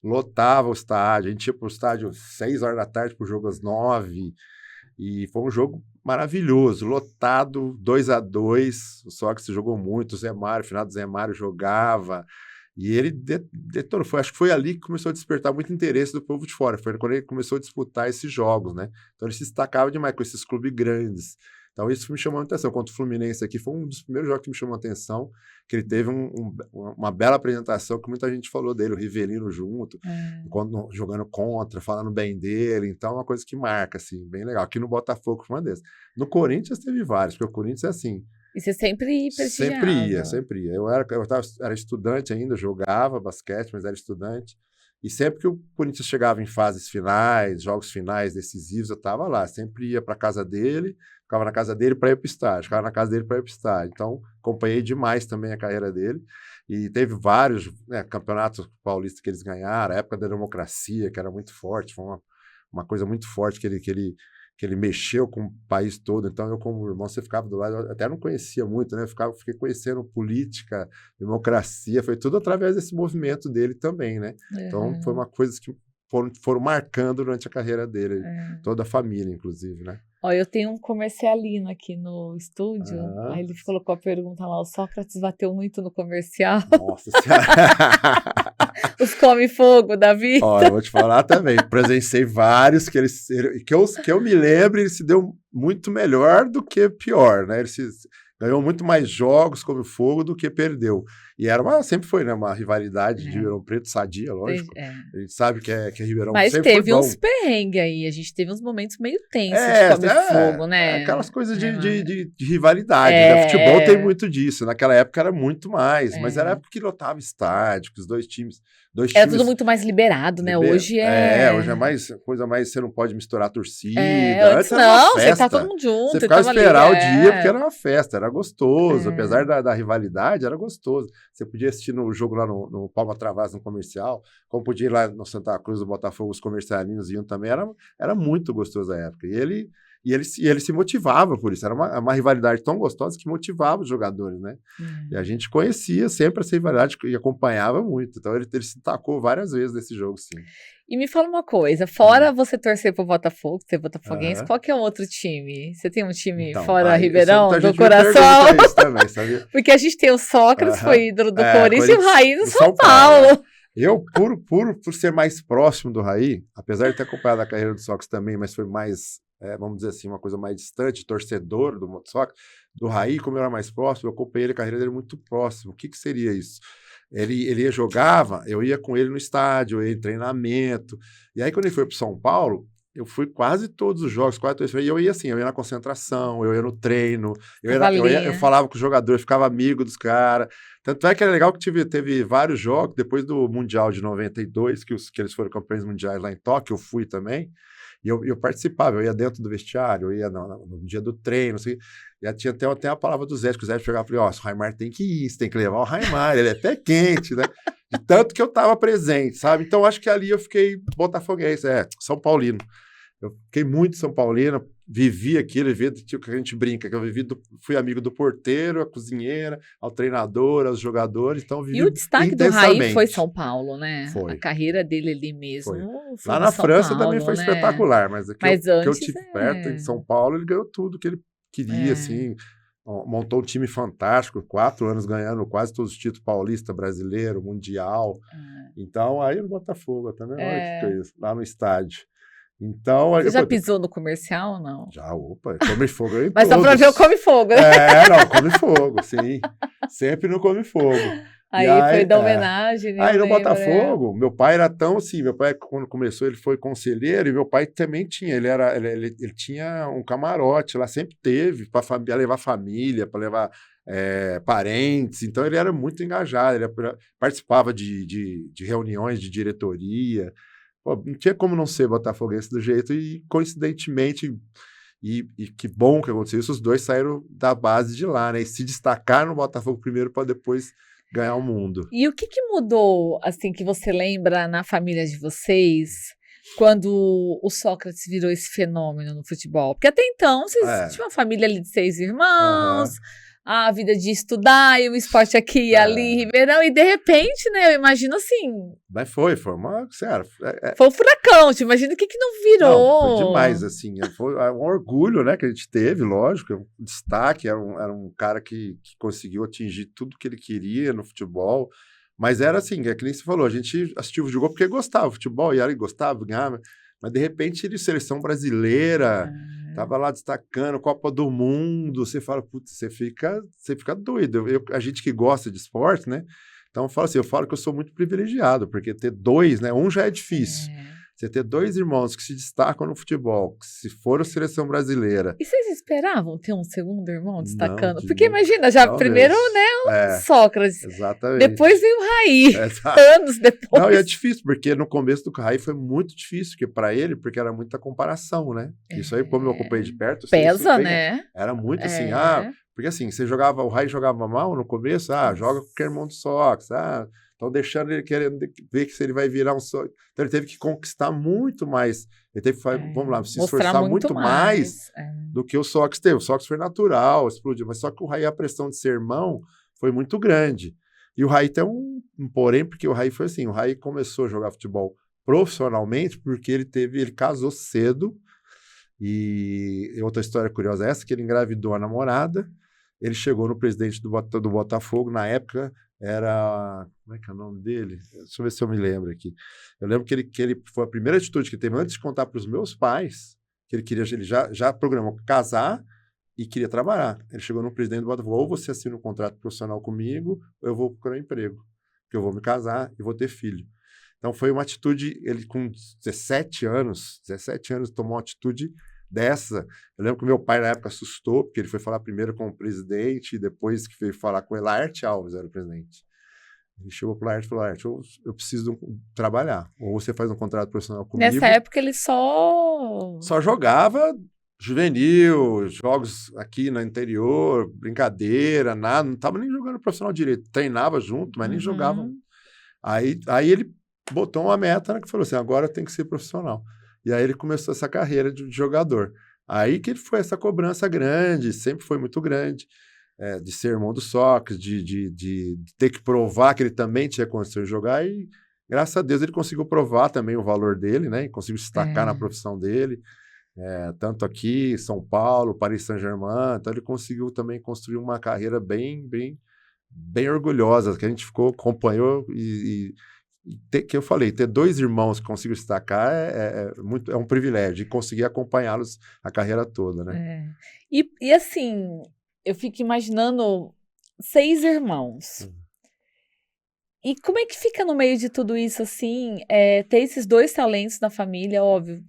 Lotava o estádio, a gente ia pro estádio às 6 horas da tarde, pro jogo às 9, e foi um jogo maravilhoso, lotado, 2-2, só que se jogou muito, o Zé Mário, o final do Zé Mário jogava, e ele detonou. Acho que foi ali que começou a despertar muito interesse do povo de fora, foi quando ele começou a disputar esses jogos, né? Então ele se destacava demais com esses clubes grandes. Então isso me chamou a atenção. Contra o Fluminense aqui, foi um dos primeiros jogos que me chamou a atenção, que ele teve uma bela apresentação, que muita gente falou dele, o Rivelino junto, jogando contra, falando bem dele. Então é uma coisa que marca, assim, bem legal. Aqui no Botafogo foi uma dessas. No Corinthians teve vários, porque o Corinthians é assim. E você sempre prestigiava? Sempre ia. Eu era estudante ainda, jogava basquete, mas era estudante. E sempre que o Corinthians chegava em fases finais, jogos finais decisivos, eu estava lá. Sempre ia para casa dele, ficava na casa dele para ir para o estádio, ficava na casa dele para ir para o estádio. Então, acompanhei demais também a carreira dele. E teve vários, né, campeonatos paulistas que eles ganharam, a época da democracia, que era muito forte, foi uma coisa muito forte que que ele mexeu com o país todo, então eu como irmão, você ficava do lado, eu até não conhecia muito, né? Fiquei conhecendo política, democracia, foi tudo através desse movimento dele também, né? Então foi uma coisa que foram marcando durante a carreira dele, toda a família, inclusive, né? Ó, eu tenho um comercialino aqui no estúdio, aí ele colocou a pergunta lá, o Sócrates bateu muito no comercial. Nossa Senhora! Os come-fogo da vida. Ó, eu vou te falar também, presenciei vários que eu me lembro, ele se deu muito melhor do que pior, né? Ele ganhou muito mais jogos como fogo do que perdeu. E sempre foi, né, uma rivalidade de Ribeirão Preto sadia, lógico. A gente sabe que Ribeirão Mas sempre teve foi uns perrengues aí, a gente teve uns momentos meio tensos de come-fogo, né? Aquelas coisas de rivalidade, né? Futebol tem muito disso, naquela época era muito mais, mas era a época que lotava estádio, que os dois times... Era tudo muito mais liberado, né? Hoje hoje é coisa mais, você não pode misturar a torcida. Antes não, você tá todo mundo junto. Você ficava esperar o dia, porque era uma festa, era gostoso. Apesar da rivalidade, era gostoso. Você podia assistir o jogo lá no Palma Travas, no comercial, como podia ir lá no Santa Cruz, no Botafogo, os comercialinos iam também. Era muito gostoso a época. E ele se motivava por isso. Era uma rivalidade tão gostosa que motivava os jogadores, né? E a gente conhecia sempre essa rivalidade e acompanhava muito. Então, ele se tacou várias vezes nesse jogo, sim. E me fala uma coisa, fora você torcer pro Botafogo, ser botafoguense, qual que é o outro time? Você tem um time fora Ribeirão, do coração? Isso também, sabia? Porque a gente tem o Sócrates, foi ídolo do Corinthians, e o Raí do São Paulo. Eu, por ser mais próximo do Raí, apesar de ter acompanhado a carreira do Sócrates também, mas foi mais... vamos dizer assim, uma coisa mais distante, torcedor do Sócrates, do Raí, como eu era mais próximo, eu acompanhei a carreira dele muito próximo. O que seria isso? Ele jogava, eu ia com ele no estádio, eu ia em treinamento, e aí quando ele foi para São Paulo, eu fui quase todos os jogos, e eu ia assim, eu ia na concentração, eu ia no treino, eu falava com os jogadores, ficava amigo dos caras. Tanto é que era legal que teve vários jogos, depois do Mundial de 92, que eles foram campeões mundiais lá em Tóquio, eu fui também. E eu participava, eu ia dentro do vestiário, eu ia no dia do treino, assim, e tinha até a palavra do Zé, que o Zé chegava e falava, o Raimar tem que ir, você tem que levar o Raimar, ele é até quente, né? De tanto que eu estava presente, sabe? Então, acho que ali eu fiquei botafoguense, São Paulino. Eu fiquei muito São Paulino, vivi aquilo, que a gente brinca, que eu fui amigo do porteiro, a cozinheira, ao treinador, aos jogadores, então vivi. E o destaque do Raí foi São Paulo, né? Foi. A carreira dele ali mesmo. Lá na França também foi espetacular, mas antes, que eu tive perto, em São Paulo, ele ganhou tudo que ele queria, assim, montou um time fantástico, 4 anos ganhando quase todos os títulos, paulista, brasileiro, mundial. Então, aí no Botafogo, eu também, olha que isso, lá no estádio. Então, você já pisou no comercial ou não? Já, come fogo em Mas só pra ver o come fogo, né? Não, come fogo, sim. Sempre no come fogo. Aí foi da homenagem, né? Aí no Botafogo, meu pai era tão assim, meu pai quando começou ele foi conselheiro e meu pai também tinha, ele tinha um camarote lá, sempre teve, para levar família, para levar parentes, então ele era muito engajado, ele participava de reuniões de diretoria. Pô, não tinha como não ser botafoguense do jeito, e coincidentemente, e que bom que aconteceu isso, os dois saíram da base de lá, né? E se destacaram no Botafogo primeiro para depois ganhar o mundo. E o que mudou, assim, que você lembra na família de vocês, quando o Sócrates virou esse fenômeno no futebol? Porque até então, vocês tinham uma família ali de 6 irmãos, a vida de estudar e o esporte aqui e ali em Ribeirão, e de repente, né, eu imagino assim... Mas foi uma... Sério, foi um furacão, te imagina o que não virou. Não, foi demais, assim, foi um orgulho, né, que a gente teve, lógico, um destaque, era um cara que conseguiu atingir tudo que ele queria no futebol, mas era assim, que nem você falou, a gente assistiu o jogo porque gostava do futebol, e ele gostava, ganhava, mas de repente ele, seleção brasileira... Tava lá destacando, Copa do Mundo, você fala, putz, você fica doido. A gente que gosta de esporte, né? Então eu falo que eu sou muito privilegiado, porque ter 2, né? Um já é difícil. Você ter 2 irmãos que se destacam no futebol, que se for a seleção brasileira. E vocês esperavam ter um segundo irmão destacando? Não, porque imagina, primeiro, né, o Sócrates. Exatamente. Depois veio o Raí, anos depois. Não, e é difícil, porque no começo do Raí foi muito difícil, porque era muita comparação, né? Isso aí, como eu acompanhei de perto... Pesa, né? Era muito assim, Porque assim, o Rai jogava mal no começo, joga com o irmão do Sox, estão deixando ele querendo ver que se ele vai virar um Sox. Então ele teve que conquistar muito mais. Ele teve que, vamos lá, se esforçar muito mais do que o Sox teve. O Sox foi natural, explodiu, mas só que o Rai, a pressão de ser irmão foi muito grande. E o Rai tem um porém, porque o Rai foi assim, o Rai começou a jogar futebol profissionalmente porque ele casou cedo. E outra história curiosa é essa, que ele engravidou a namorada, ele chegou no presidente do Botafogo, na época era... Como é que é o nome dele? Deixa eu ver se eu me lembro aqui. Eu lembro que ele foi a primeira atitude que ele teve antes de contar para os meus pais, que ele já programou casar e queria trabalhar. Ele chegou no presidente do Botafogo, ou você assina um contrato profissional comigo, ou eu vou procurar um emprego, porque eu vou me casar e vou ter filho. Então foi uma atitude, ele com 17 anos tomou uma atitude dessa. Eu lembro que meu pai na época assustou, porque ele foi falar primeiro com o presidente, e depois que veio falar com o Laerte Alves, era o presidente. Ele chegou para o Laerte e falou, Laerte, eu preciso trabalhar, ou você faz um contrato profissional comigo. Nessa época ele só jogava juvenil, jogos aqui no interior, brincadeira, nada, não estava nem jogando profissional direito, treinava junto, mas nem jogava. Aí ele botou uma meta, né, que falou assim, agora tem que ser profissional. E aí ele começou essa carreira de jogador. Aí que ele foi essa cobrança grande, sempre foi muito grande, de ser irmão do Sócrates, de ter que provar que ele também tinha condições de jogar, e graças a Deus ele conseguiu provar também o valor dele, né? E conseguiu destacar na profissão dele, tanto aqui, São Paulo, Paris Saint-Germain, então ele conseguiu também construir uma carreira bem orgulhosa, que a gente acompanhou que eu falei, ter dois irmãos que consigam destacar é um privilégio, e conseguir acompanhá-los a carreira toda, né? E assim, eu fico imaginando 6 irmãos. E como é que fica no meio de tudo isso, assim, ter esses 2 talentos na família, óbvio,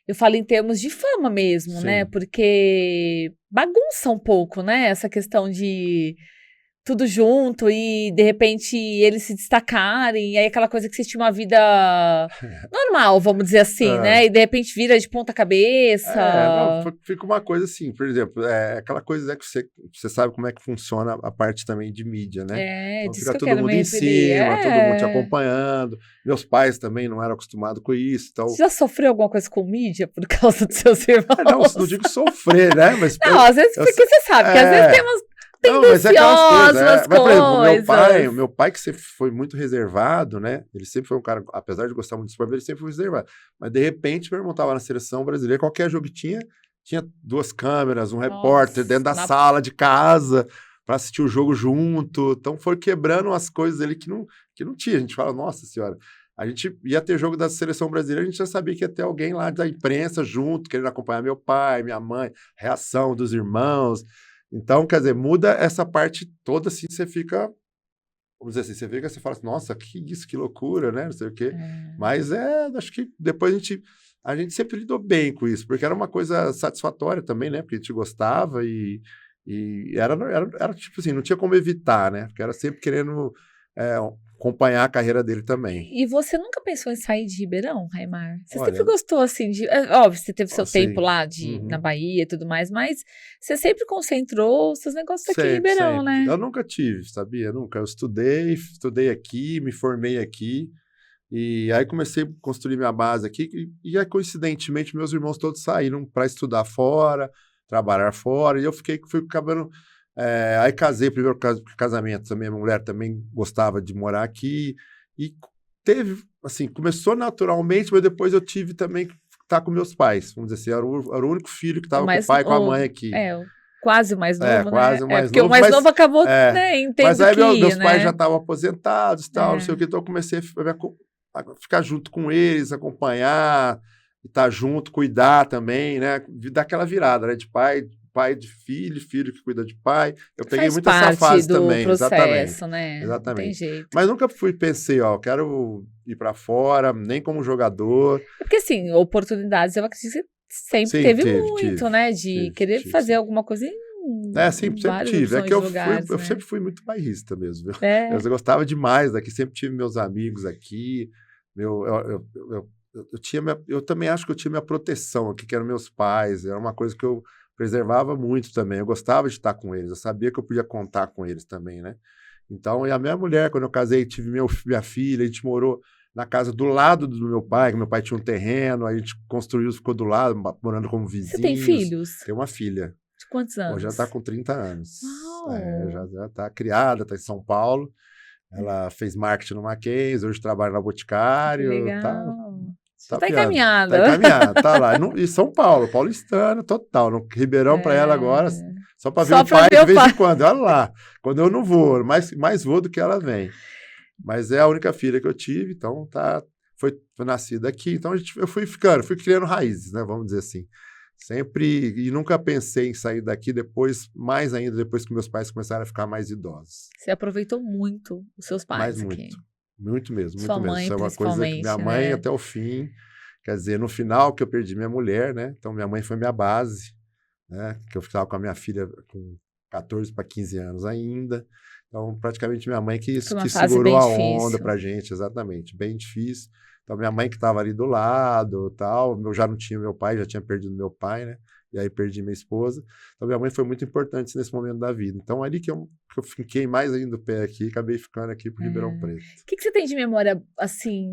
eu falo em termos de fama mesmo, né? Porque bagunça um pouco, né? Essa questão de tudo junto e, de repente, eles se destacarem, e aí aquela coisa que você tinha uma vida normal, vamos dizer assim, né? E, de repente, vira de ponta cabeça. Fica uma coisa assim, por exemplo, aquela coisa que você sabe como é que funciona a parte também de mídia, né? Então, fica todo mundo em cima, todo mundo te acompanhando. Meus pais também não eram acostumados com isso. Então... Você já sofreu alguma coisa com mídia por causa dos seus irmãos? Não digo sofrer, né? Mas, não, às vezes, porque você sabe que às vezes tem umas... Não, mas é aquelas coisas. Mas, por exemplo, meu pai, que sempre foi muito reservado, né? Ele sempre foi um cara, apesar de gostar muito de esporte, ele sempre foi reservado. Mas, de repente, meu irmão estava na seleção brasileira, qualquer jogo que tinha 2 câmeras, um repórter dentro da sala de casa para assistir o jogo junto. Então, foi quebrando as coisas ali que não tinha. A gente fala, nossa senhora, a gente ia ter jogo da seleção brasileira, a gente já sabia que ia ter alguém lá da imprensa junto, querendo acompanhar meu pai, minha mãe, reação dos irmãos. Então, quer dizer, muda essa parte toda, assim, você fica, vamos dizer assim, você fala assim, nossa, que loucura, né, não sei o quê. Mas acho que depois a gente sempre lidou bem com isso, porque era uma coisa satisfatória também, né, porque a gente gostava e era tipo assim, não tinha como evitar, né, porque era sempre querendo acompanhar a carreira dele também. E você nunca pensou em sair de Ribeirão, Raimar? Você sempre gostou, assim, óbvio, você teve seu tempo lá na Bahia e tudo mais, mas você sempre concentrou seus negócios aqui em Ribeirão, né? Eu nunca tive, sabia? Nunca. Eu estudei aqui, me formei aqui, e aí comecei a construir minha base aqui, e aí, coincidentemente, meus irmãos todos saíram para estudar fora, trabalhar fora, e eu fui acabando... aí casei, primeiro casamento também, a minha mulher também gostava de morar aqui, e teve, assim, começou naturalmente, mas depois eu tive também que estar com meus pais, vamos dizer assim, era o único filho que estava com o pai e com a mãe aqui. Quase o mais novo, quase né? o mais porque novo, o mais novo acabou, né, entendo mas aí meus né? pais já estavam aposentados e tal, não sei o que, então eu comecei a ficar junto com eles, acompanhar, estar junto, cuidar também, né, dar aquela virada, né, de pai de filho que cuida de pai. Eu peguei muito essa fase também. Processo, exatamente. Né? Exatamente. Não tem jeito. Mas nunca pensei, quero ir para fora, nem como jogador. Porque, assim, oportunidades, eu acredito que sempre teve muito, né? De querer fazer alguma coisa sempre tive. Eu sempre fui muito bairrista mesmo. Eu gostava demais daqui, sempre tive meus amigos aqui. Eu também acho que eu tinha minha proteção aqui, que eram meus pais. Era uma coisa que eu preservava muito também. Eu gostava de estar com eles, eu sabia que eu podia contar com eles também, né? Então, e a minha mulher, quando eu casei, tive minha filha, a gente morou na casa do lado do meu pai, que meu pai tinha um terreno, aí a gente construiu, ficou do lado, morando como vizinhos. Você tem filhos? Tenho uma filha. De quantos anos? Hoje ela está com 30 anos. Uau. Já está criada, está em São Paulo. Ela fez marketing no Mackenzie, hoje trabalha na Boticário. Legal. Tá encaminhada. Tá encaminhada, tá lá. E São Paulo, paulistano, total. No Ribeirão para ela agora, só para ver o pai de vez em quando. Olha lá, quando eu não vou, mais vou do que ela vem. Mas é a única filha que eu tive, então foi nascida aqui. Então eu fui criando raízes, né? Vamos dizer assim. Sempre, e nunca pensei em sair daqui mais ainda depois que meus pais começaram a ficar mais idosos. Você aproveitou muito os seus pais aqui. Muito mesmo, Sua muito mãe, mesmo. Isso é uma coisa que minha mãe até o fim, quer dizer, no final que eu perdi minha mulher, né? Então minha mãe foi minha base, né? Que eu ficava com a minha filha com 14 para 15 anos ainda. Então praticamente minha mãe que segurou a onda pra gente, exatamente, bem difícil. Então, minha mãe que estava ali do lado, tal, eu já não tinha meu pai, já tinha perdido meu pai, né? E aí perdi minha esposa. Então, minha mãe foi muito importante nesse momento da vida. Então, ali que eu fiquei mais ainda o pé aqui, acabei ficando aqui pro Ribeirão Preto. O que você tem de memória, assim,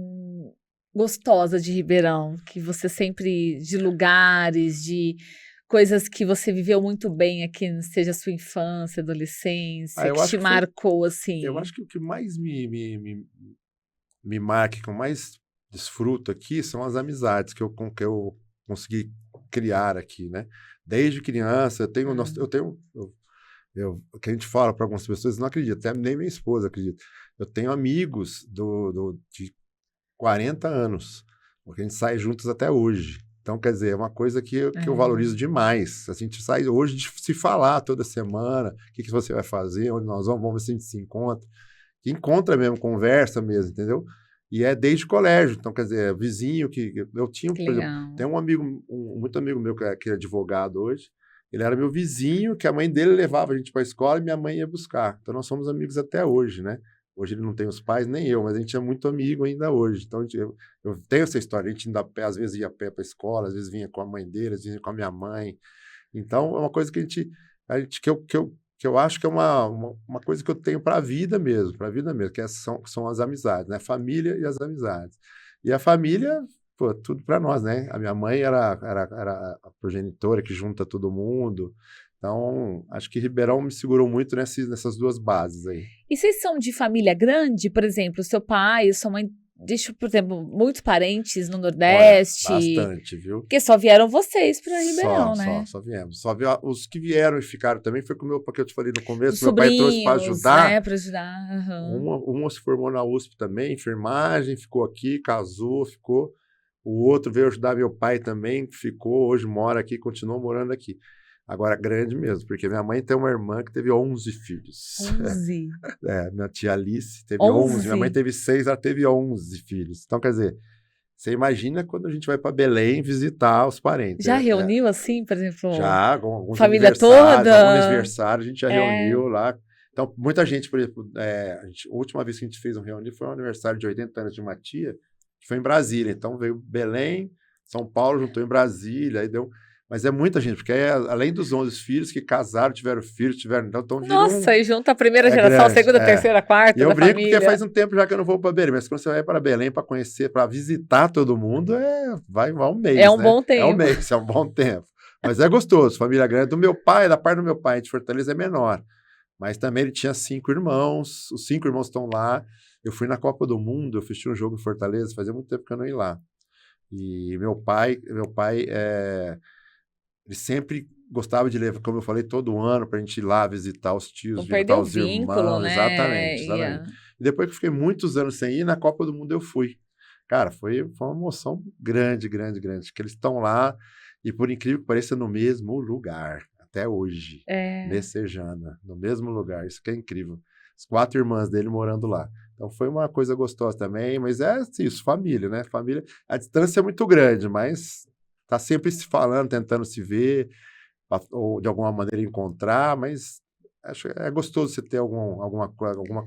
gostosa de Ribeirão? Que você sempre, de lugares, de coisas que você viveu muito bem aqui, seja a sua infância, adolescência, que te marcou, assim? Eu acho que o que mais me marca, que eu mais desfruto aqui são as amizades que eu consegui criar aqui, né? Desde criança, que a gente fala para algumas pessoas, não acredito, até nem minha esposa acredita. Eu tenho amigos de 40 anos, porque a gente sai juntos até hoje. Então, quer dizer, é uma coisa que eu valorizo demais. A gente sai hoje de se falar toda semana, o que você vai fazer, onde nós vamos ver se a gente se encontra. Que encontra mesmo, conversa mesmo, entendeu? E é desde o colégio, então, quer dizer, vizinho que eu tinha, por exemplo, tem muito amigo meu que é advogado hoje, ele era meu vizinho, que a mãe dele levava a gente para a escola e minha mãe ia buscar. Então, nós somos amigos até hoje, né? Hoje ele não tem os pais, nem eu, mas a gente é muito amigo ainda hoje. Então, eu tenho essa história, a gente ainda às vezes ia a pé para a escola, às vezes vinha com a mãe dele, às vezes vinha com a minha mãe. Então, é uma coisa que que eu acho que é uma coisa que eu tenho para a vida mesmo, que são as amizades, né? Família e as amizades. E a família, pô, tudo para nós, né? A minha mãe era a progenitora que junta todo mundo. Então, acho que Ribeirão me segurou muito nessas duas bases aí. E vocês são de família grande? Por exemplo, seu pai e sua mãe, deixa, por exemplo, muitos parentes no Nordeste? Olha, bastante, viu? Porque só vieram vocês para Ribeirão, né? Só viemos. Os que vieram e ficaram também foi com o meu pai, que eu te falei no começo, meu pai trouxe para ajudar. Né, para ajudar. Uma se formou na USP também, enfermagem, ficou aqui, casou, ficou. O outro veio ajudar meu pai também, ficou, hoje mora aqui, continua morando aqui. Agora, grande mesmo, porque minha mãe tem uma irmã que teve 11 filhos. 11? Minha tia Alice teve 11. Minha mãe teve 6, ela teve 11 filhos. Então, quer dizer, você imagina quando a gente vai para Belém visitar os parentes. Já reuniu assim, por exemplo? Já, alguns família toda? Alguns aniversários a gente já reuniu lá. Então, muita gente, por exemplo, a última vez que a gente fez um reunião foi um aniversário de 80 anos de uma tia, que foi em Brasília. Então, veio Belém, São Paulo, juntou em Brasília, aí deu... Mas é muita gente, porque além dos 11 filhos que casaram, tiveram filhos, então Nossa, e junta a primeira geração, a segunda, terceira, quarta e eu da brinco família. Porque faz um tempo já que eu não vou para Belém, mas quando você vai para Belém para conhecer, para visitar todo mundo, vai um mês, É um bom tempo. É um mês, é um bom tempo. Mas é gostoso, família grande. Do meu pai, da parte do meu pai, de Fortaleza, é menor. Mas também ele tinha 5 irmãos, os 5 irmãos estão lá. Eu fui na Copa do Mundo, eu assisti um jogo em Fortaleza, fazia muito tempo que eu não ia lá. E meu pai ele sempre gostava de levar, como eu falei, todo ano para a gente ir lá visitar os tios, visitar os irmãos. Né? Exatamente. E depois que eu fiquei muitos anos sem ir, na Copa do Mundo eu fui. Cara, foi uma emoção grande, que eles estão lá e, por incrível que pareça, no mesmo lugar, até hoje, Messejana, no mesmo lugar. Isso que é incrível. As 4 irmãs dele morando lá. Então foi uma coisa gostosa também, mas isso, família, né? Família, a distância é muito grande, mas tá sempre se falando, tentando se ver, ou de alguma maneira encontrar, mas acho que é gostoso você ter alguma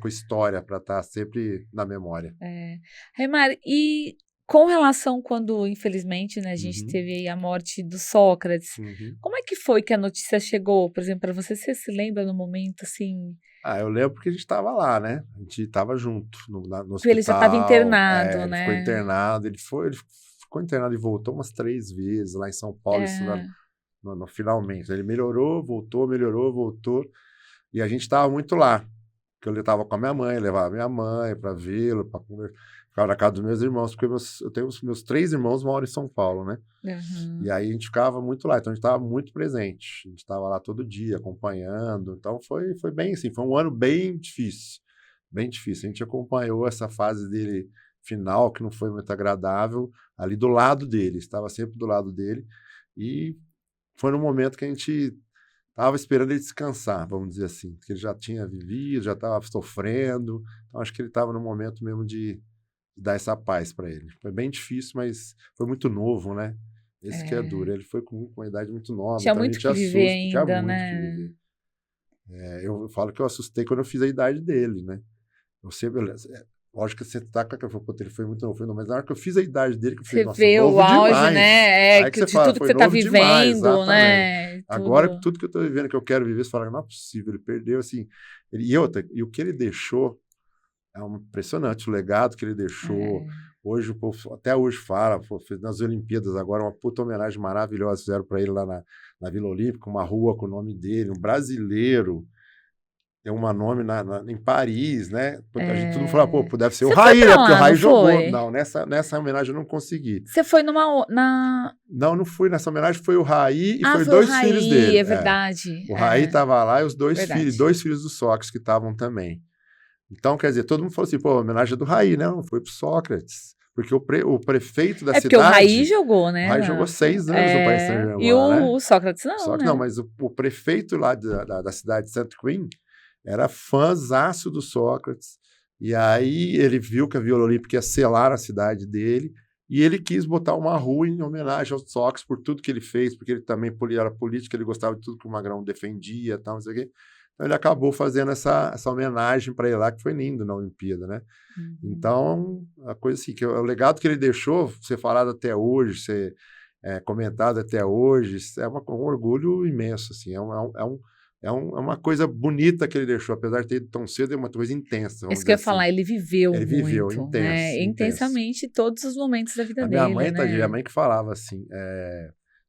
história para estar sempre na memória. Remar, e Com relação quando, infelizmente, né, a gente teve aí a morte do Sócrates, como é que foi que a notícia chegou, por exemplo, para você? Você se lembra no momento, assim? Eu lembro porque a gente estava lá, né? A gente estava junto no hospital. Ele já estava internado, Ele ficou né? internado, ele ficou internado e voltou umas 3 vezes lá em São Paulo, isso finalmente. Ele melhorou, voltou, e a gente estava muito lá. Porque eu estava com a minha mãe, levava minha mãe para vê-lo, para conversar. Ficava na casa dos meus irmãos, porque eu tenho os meus 3 irmãos moram em São Paulo, né? E aí a gente ficava muito lá, então a gente estava muito presente. A gente estava lá todo dia, acompanhando. Então foi bem assim, foi um ano bem difícil. Bem difícil. A gente acompanhou essa fase dele final, que não foi muito agradável, ali do lado dele. Estava sempre do lado dele. E foi no momento que a gente estava esperando ele descansar, vamos dizer assim. Porque ele já tinha vivido, já estava sofrendo. Então acho que ele estava no momento mesmo de dar essa paz para ele. Foi bem difícil, mas foi muito novo, né? Esse que é duro. Ele foi com uma idade muito nova, tinha então muito a gente que viver assusta, ainda, tinha muito né? que viver. Eu falo que eu assustei quando eu fiz a idade dele, né? Eu sempre, lógico que você tá com aquele, ele foi muito novo, mas na hora que eu fiz a idade dele, que eu falei, Você nossa, vê novo o auge, demais. né? Aí que você De fala, tudo que foi você tá novo demais, vivendo, exatamente. né? Agora, tudo que eu tô vivendo, que eu quero viver, você fala, não é possível, ele perdeu, assim. E o que ele deixou é impressionante, o legado que ele deixou. Hoje o povo até hoje fala, fez nas Olimpíadas agora uma puta homenagem maravilhosa, fizeram para ele lá na Vila Olímpica, uma rua com o nome dele, um brasileiro, tem um nome em Paris, né? A gente todo mundo fala, pô, deve ser o Raí, né? Porque o Raí jogou. Não, nessa homenagem eu não consegui. Você foi Não fui nessa homenagem, foi o Raí e foi foi 2 o Raí, filhos dele. é verdade. O Raí estava lá e os dois Verdade. filhos do Sócrates que estavam também. Então, quer dizer, todo mundo falou assim, pô, homenagem é do Raí, né? Não, foi pro Sócrates. Porque o prefeito da cidade... porque o Raí jogou, né? O Raí jogou 6 anos no Paris Saint-Germain, e o Sócrates não, Sócrates né? não, mas o prefeito lá da cidade de St. Queen era fãzaço do Sócrates. E aí ele viu que a Vila Olímpica ia selar a cidade dele e ele quis botar uma rua em homenagem ao Sócrates por tudo que ele fez, porque ele também era político, ele gostava de tudo que o Magrão defendia, tal, não sei o quê. Então ele acabou fazendo essa homenagem para ele lá, que foi lindo na Olimpíada, né? Então, a coisa assim, que o legado que ele deixou, ser falado até hoje, ser comentado até hoje, é um orgulho imenso, assim, é uma coisa bonita que ele deixou, apesar de ter ido tão cedo, é uma coisa intensa. Isso que eu ia falar, ele viveu muito. Ele viveu intensamente todos os momentos da vida a dele, minha mãe, né? Minha mãe que falava assim,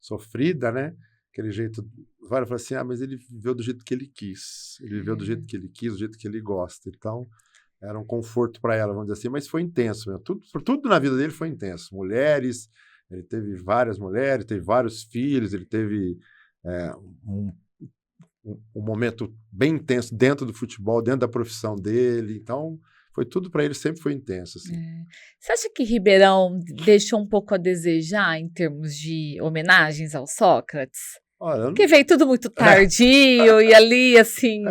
sofrida, né? Aquele jeito, falou assim, mas ele viveu do jeito que ele quis, ele viveu do jeito que ele quis, do jeito que ele gosta, então era um conforto para ela, vamos dizer assim, mas foi intenso mesmo, tudo na vida dele foi intenso, mulheres, ele teve várias mulheres, teve vários filhos, ele teve um momento bem intenso dentro do futebol, dentro da profissão dele, então foi tudo para ele, sempre foi intenso. Assim. Você acha que Ribeirão deixou um pouco a desejar em termos de homenagens ao Sócrates? Olha, porque veio tudo muito tardio e ali, assim...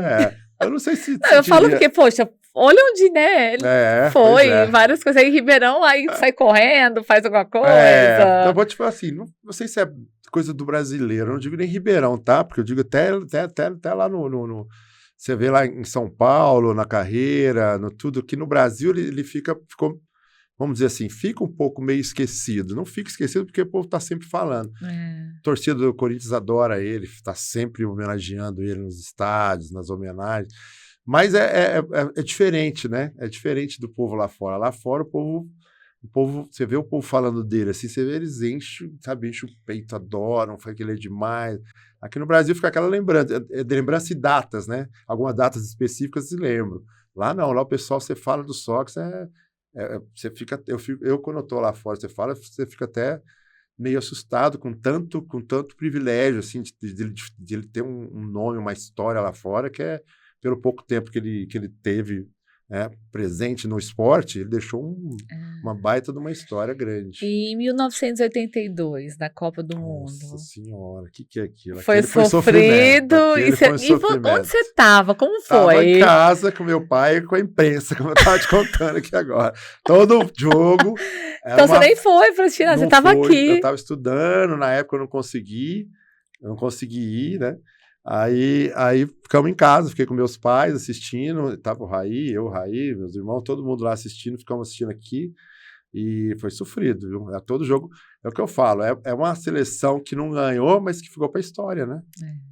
eu não sei se... eu falo porque, poxa, olha onde, né, ele foi, várias coisas. Aí Ribeirão, aí sai correndo, faz alguma coisa. Eu vou te falar assim, não sei se é coisa do brasileiro, eu não digo nem Ribeirão, tá? Porque eu digo até lá no você vê lá em São Paulo, na carreira, no tudo, que no Brasil ele ficou, vamos dizer assim, fica um pouco meio esquecido. Não fica esquecido porque o povo está sempre falando. A torcida do Corinthians adora ele, está sempre homenageando ele nos estádios, nas homenagens. Mas é diferente, né? É diferente do povo lá fora. Lá fora o povo, você vê o povo falando dele, assim, você vê eles enchem o peito, adoram, fala que ele é demais. Aqui no Brasil fica aquela lembrança de datas, né? Algumas datas específicas se lembram. Lá não, lá o pessoal, você fala do Sócrates, você fica, eu quando eu tô lá fora, você fica até meio assustado com tanto privilégio, assim, de ele ter um nome, uma história lá fora, que é pelo pouco tempo que ele teve presente no esporte, ele deixou uma baita de uma história grande. E em 1982, na Copa do Mundo. Nossa Senhora, o que é aquilo? Foi sofrido. E onde você estava? Como foi? Estava em casa com meu pai e com a imprensa, como eu estava te contando aqui agora. Todo jogo... Então você nem foi para assistir, você estava aqui. Eu estava estudando, na época eu não consegui ir, né? Aí ficamos em casa, fiquei com meus pais assistindo, tava o Raí, meus irmãos, todo mundo lá assistindo, ficamos assistindo aqui, E foi sofrido, viu? Todo jogo, é o que eu falo, é uma seleção que não ganhou, mas que ficou para a história, né?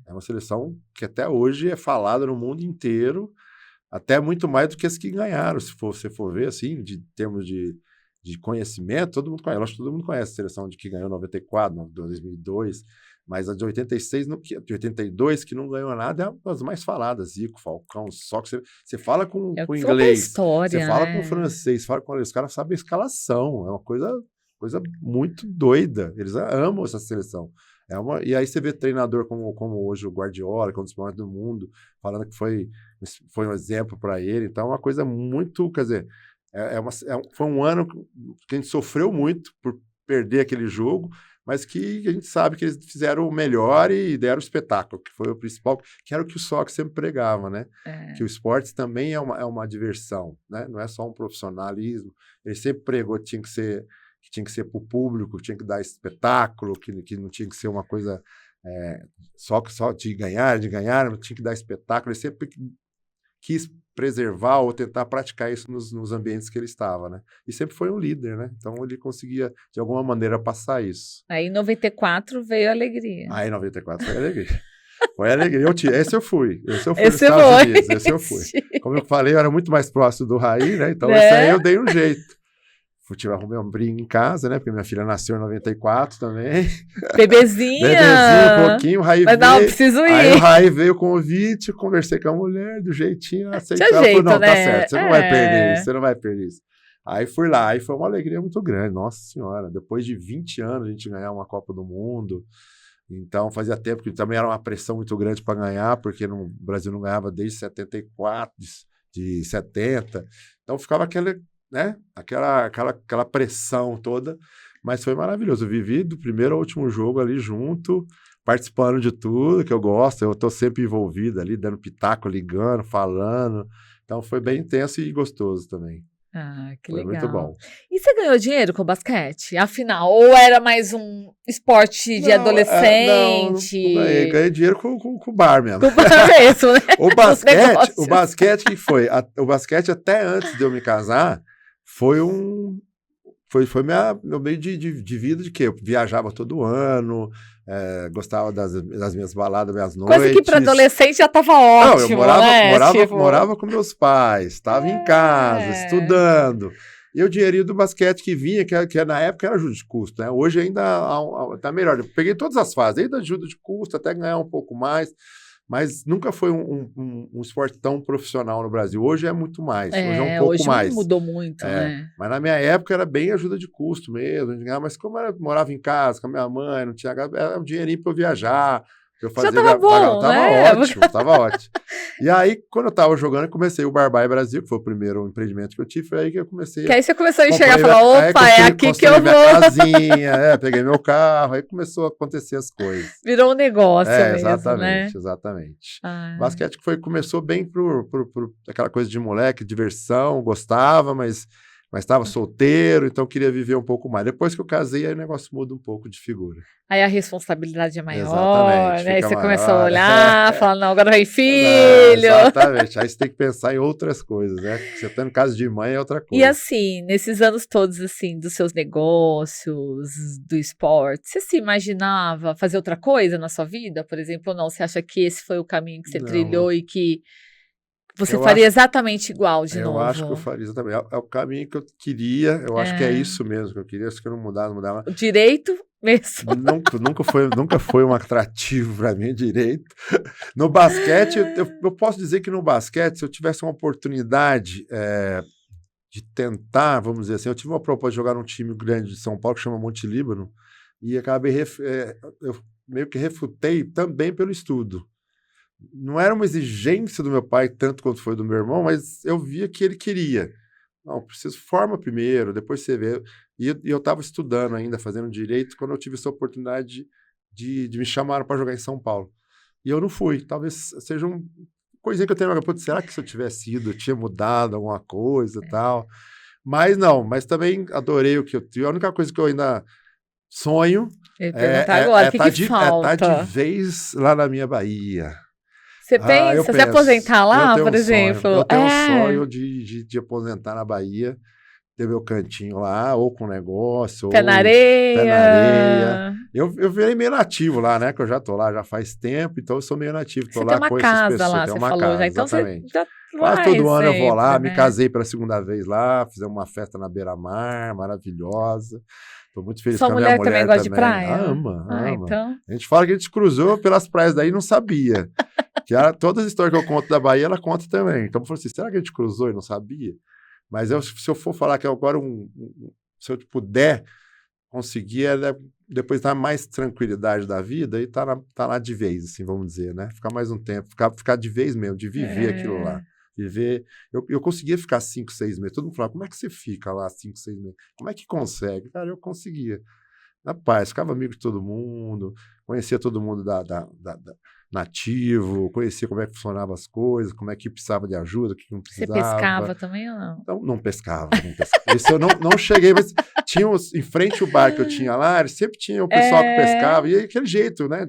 É uma seleção que até hoje é falada no mundo inteiro, até muito mais do que as que ganharam, se você for ver, assim, de termos de conhecimento, todo mundo conhece. Eu acho que todo mundo conhece a seleção de que ganhou 94, 2002, mas a de 86, de 82, que não ganhou nada, é uma das mais faladas. Zico, Falcão, só que você fala com o inglês, história, você fala com o francês, fala com os caras sabem a escalação, é uma coisa muito doida. Eles amam essa seleção. E aí você vê treinador como hoje o Guardiola, que é um dos maiores do mundo, falando que foi um exemplo para ele. Então é uma coisa muito, quer dizer, foi um ano que a gente sofreu muito por perder aquele jogo, mas que a gente sabe que eles fizeram o melhor e deram o espetáculo, que foi o principal, que era o que o Sócrates sempre pregava, né? Que o esporte também é uma diversão, né? Não é só um profissionalismo. Ele sempre pregou que tinha que ser para o público, que tinha que dar espetáculo, que não tinha que ser uma coisa só de ganhar, mas tinha que dar espetáculo. Ele sempre quis preservar ou tentar praticar isso nos ambientes que ele estava, né? E sempre foi um líder, né? Então ele conseguia, de alguma maneira, passar isso. Aí em 94 veio a alegria. Aí em 94 foi a alegria. Foi a alegria. Esse eu fui nos Estados Unidos. Esse eu fui. Como eu falei, eu era muito mais próximo do Raí, né? Então esse aí eu dei um jeito. Arrumei um brinco em casa, né? Porque minha filha nasceu em 94 também. Bebezinha! Um pouquinho, o Raí veio. Não, preciso ir. Aí o Raí veio o convite, conversei com a mulher, do jeitinho, aceitou. Ela falou, não, né? Tá certo, você não vai perder isso, você não vai perder isso. Aí fui lá, aí foi uma alegria muito grande, nossa senhora. Depois de 20 anos a gente ganhar uma Copa do Mundo. Então fazia tempo que também era uma pressão muito grande para ganhar, porque o Brasil não ganhava desde 74, de 70. Então ficava aquela pressão toda, mas foi maravilhoso. Eu vivi do primeiro ao último jogo ali junto, participando de tudo que eu gosto. Eu estou sempre envolvido ali, dando pitaco, ligando, falando. Então foi bem intenso e gostoso também. Ah, que foi legal. Muito bom. E você ganhou dinheiro com o basquete? Afinal, ou era mais um esporte de adolescente? Não ganhei dinheiro com o bar mesmo. Com o bar mesmo, né? O basquete que foi? O basquete até antes de eu me casar, foi meu meio de vida, de que eu viajava todo ano, gostava das minhas baladas, minhas noites. Coisa que para adolescente já estava ótimo, eu morava com meus pais, estava em casa, estudando. E o dinheirinho do basquete que vinha, que na época era ajuda de custo, né? Hoje ainda está melhor. Eu peguei todas as fases, desde ajuda de custo até ganhar um pouco mais. Mas nunca foi um esporte tão profissional no Brasil. Hoje é muito mais, hoje é um pouco mais. Hoje mudou muito, né? Mas na minha época era bem ajuda de custo mesmo. Mas como eu morava em casa com a minha mãe, não tinha, era um dinheirinho para eu viajar. Eu fazia, já tava bom, Tava ótimo. E aí, quando eu tava jogando, eu comecei o Barbai Brasil, que foi o primeiro empreendimento que eu tive, foi aí que eu comecei. Que aí você começou a enxergar e falar, opa, é aqui que eu vou. Minha casinha, peguei meu carro, aí começou a acontecer as coisas. Virou um negócio mesmo, Exatamente. Basquete começou bem por aquela coisa de moleque, diversão, gostava, mas estava solteiro, então queria viver um pouco mais. Depois que eu casei, aí o negócio muda um pouco de figura. Aí a responsabilidade é maior, né? Aí você começou a olhar, falar, não, agora vem filho. Exatamente. Aí você tem que pensar em outras coisas, né? Você tá no caso de mãe é outra coisa. E assim, nesses anos todos, assim, dos seus negócios, do esporte, você se imaginava fazer outra coisa na sua vida, por exemplo, ou não? Você acha que esse foi o caminho que você trilhou e que você faria exatamente igual de novo? Eu acho que eu faria exatamente. É o caminho que eu queria. Eu acho que é isso mesmo que eu queria. Acho que eu não mudava. O direito mesmo. Nunca foi um atrativo para mim, direito. No basquete, eu posso dizer que no basquete, se eu tivesse uma oportunidade de tentar, vamos dizer assim, eu tive uma proposta de jogar num time grande de São Paulo que chama Monte Líbano e acabei, eu meio que refutei também pelo estudo. Não era uma exigência do meu pai, tanto quanto foi do meu irmão, mas eu via que ele queria. Não, preciso forma primeiro, depois você vê. E eu estava estudando ainda, fazendo direito, quando eu tive essa oportunidade de me chamaram para jogar em São Paulo. E eu não fui. Talvez seja uma coisinha que eu tenho. Será que se eu tivesse ido, eu tinha mudado alguma coisa e tal? Mas não, mas também adorei o que eu tive. A única coisa que eu ainda sonho agora, que falta? É estar de vez lá na minha Bahia. Você pensa se aposentar lá, por exemplo? Eu tenho um sonho de aposentar na Bahia, ter meu cantinho lá, ou com negócio, pé na areia. Pé na areia. Eu virei meio nativo lá, né? Que eu já tô lá já faz tempo, então eu sou meio nativo. Tô você lá tem uma casa lá, você falou já. Então exatamente. Você já quase todo ano eu vou lá, né? me casei pela segunda vez lá, fizemos uma festa na beira-mar, maravilhosa. Tô muito feliz com a minha mulher também gosta de praia? Ama. Então... A gente fala que a gente cruzou pelas praias daí e não sabia. Que todas as histórias que eu conto da Bahia, ela conta também. Então eu falei assim, será que a gente cruzou e não sabia? Mas se eu for falar que agora, se eu puder conseguir, depois dar mais tranquilidade da vida e tá lá de vez, assim, vamos dizer, né? Ficar mais um tempo, ficar de vez mesmo, de viver aquilo lá. Viver. Eu conseguia ficar 5, 6 meses. Todo mundo falava, como é que você fica lá 5, 6 meses? Como é que consegue? Cara, eu conseguia. Na paz, ficava amigo de todo mundo, conhecia todo mundo da nativo, conhecia como é que funcionavam as coisas, como é que precisava de ajuda, o que não precisava. Você pescava também ou não? Então, não pescava. Isso eu não cheguei, mas tinha em frente ao bar que eu tinha lá, sempre tinha o pessoal que pescava, e aquele jeito, né?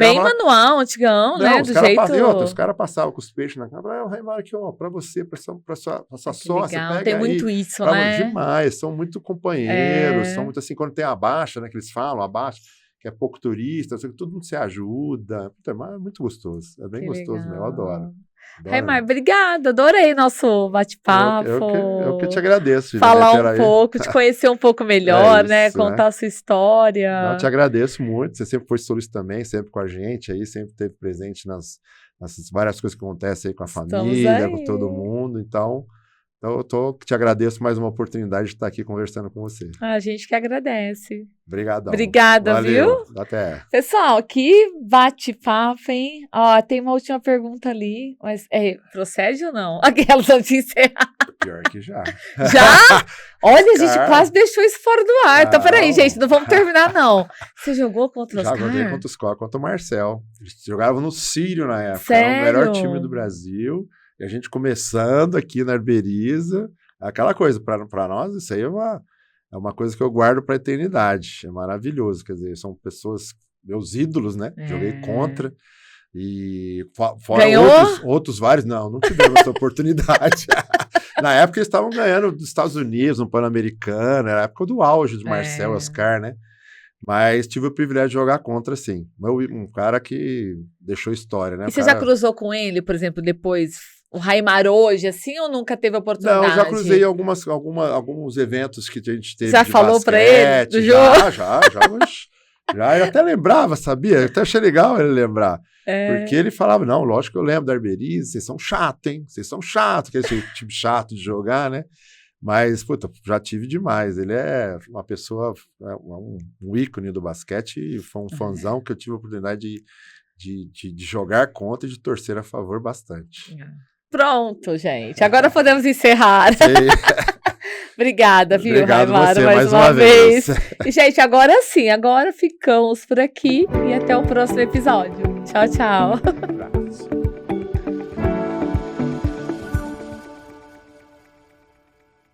Bem lá, manual, antigão, né? Do jeito... Os caras passavam com os peixes na câmera, Raimar, aqui, ó, pra você, pra sua sócia, legal. pega tem aí. Muito isso, né? Demais, são muito companheiros, são muito assim, quando tem a baixa, né, que eles falam, a baixa, que é pouco turista, todo mundo se ajuda, é muito gostoso, é bem gostoso mesmo, eu adoro. Raimar, obrigada, adorei nosso bate-papo. Eu que te agradeço. Falar um pouco, te conhecer um pouco melhor, né? Contar a sua história. Eu te agradeço muito, você sempre foi solista também, sempre com a gente aí, sempre esteve presente nas várias coisas que acontecem aí com a família, com todo mundo, então eu te agradeço mais uma oportunidade de estar aqui conversando com você. A gente que agradece. Obrigadão. Obrigada, valeu, viu? Até. Pessoal, que bate-papo, hein? Ó, tem uma última pergunta ali, mas procede ou não? Aquelas antes de encerrar. Pior que já. Já? Olha, a gente quase deixou isso fora do ar. Então, peraí, gente, não vamos terminar, não. Você jogou contra os caras? Já joguei contra os caras, contra o Marcel. Eles jogavam no Sírio na época. Sério? Era o melhor time do Brasil. E a gente começando aqui na Arberiza, aquela coisa, para nós, isso aí é uma coisa que eu guardo para a eternidade. É maravilhoso, quer dizer, são pessoas, meus ídolos, né? Joguei contra. E fora outros vários, não tivemos essa oportunidade. Na época eles estavam ganhando dos Estados Unidos, no Pan-Americano, era a época do auge de Marcel e Oscar, né? Mas tive o privilégio de jogar contra, sim. Um cara que deixou história, né? E você já cruzou com ele, por exemplo, depois, o Raimar hoje, assim, ou nunca teve oportunidade? Não, já cruzei alguns eventos que a gente teve. Já falou pra ele do jogo? Já, eu até lembrava, sabia? Eu até achei legal ele lembrar. Porque ele falava, não, lógico que eu lembro da Arberiza, vocês são chatos, hein? Vocês são chatos, que é esse tipo chato de jogar, né? Mas, puta, já tive demais. Ele é uma pessoa, um ícone do basquete, e foi um fãzão que eu tive a oportunidade de jogar contra e de torcer a favor bastante. Pronto, gente. Agora podemos encerrar. Obrigada, viu, Obrigado Raimar, você, mais uma vez. E, gente, agora sim, agora ficamos por aqui e até o próximo episódio. Tchau, tchau.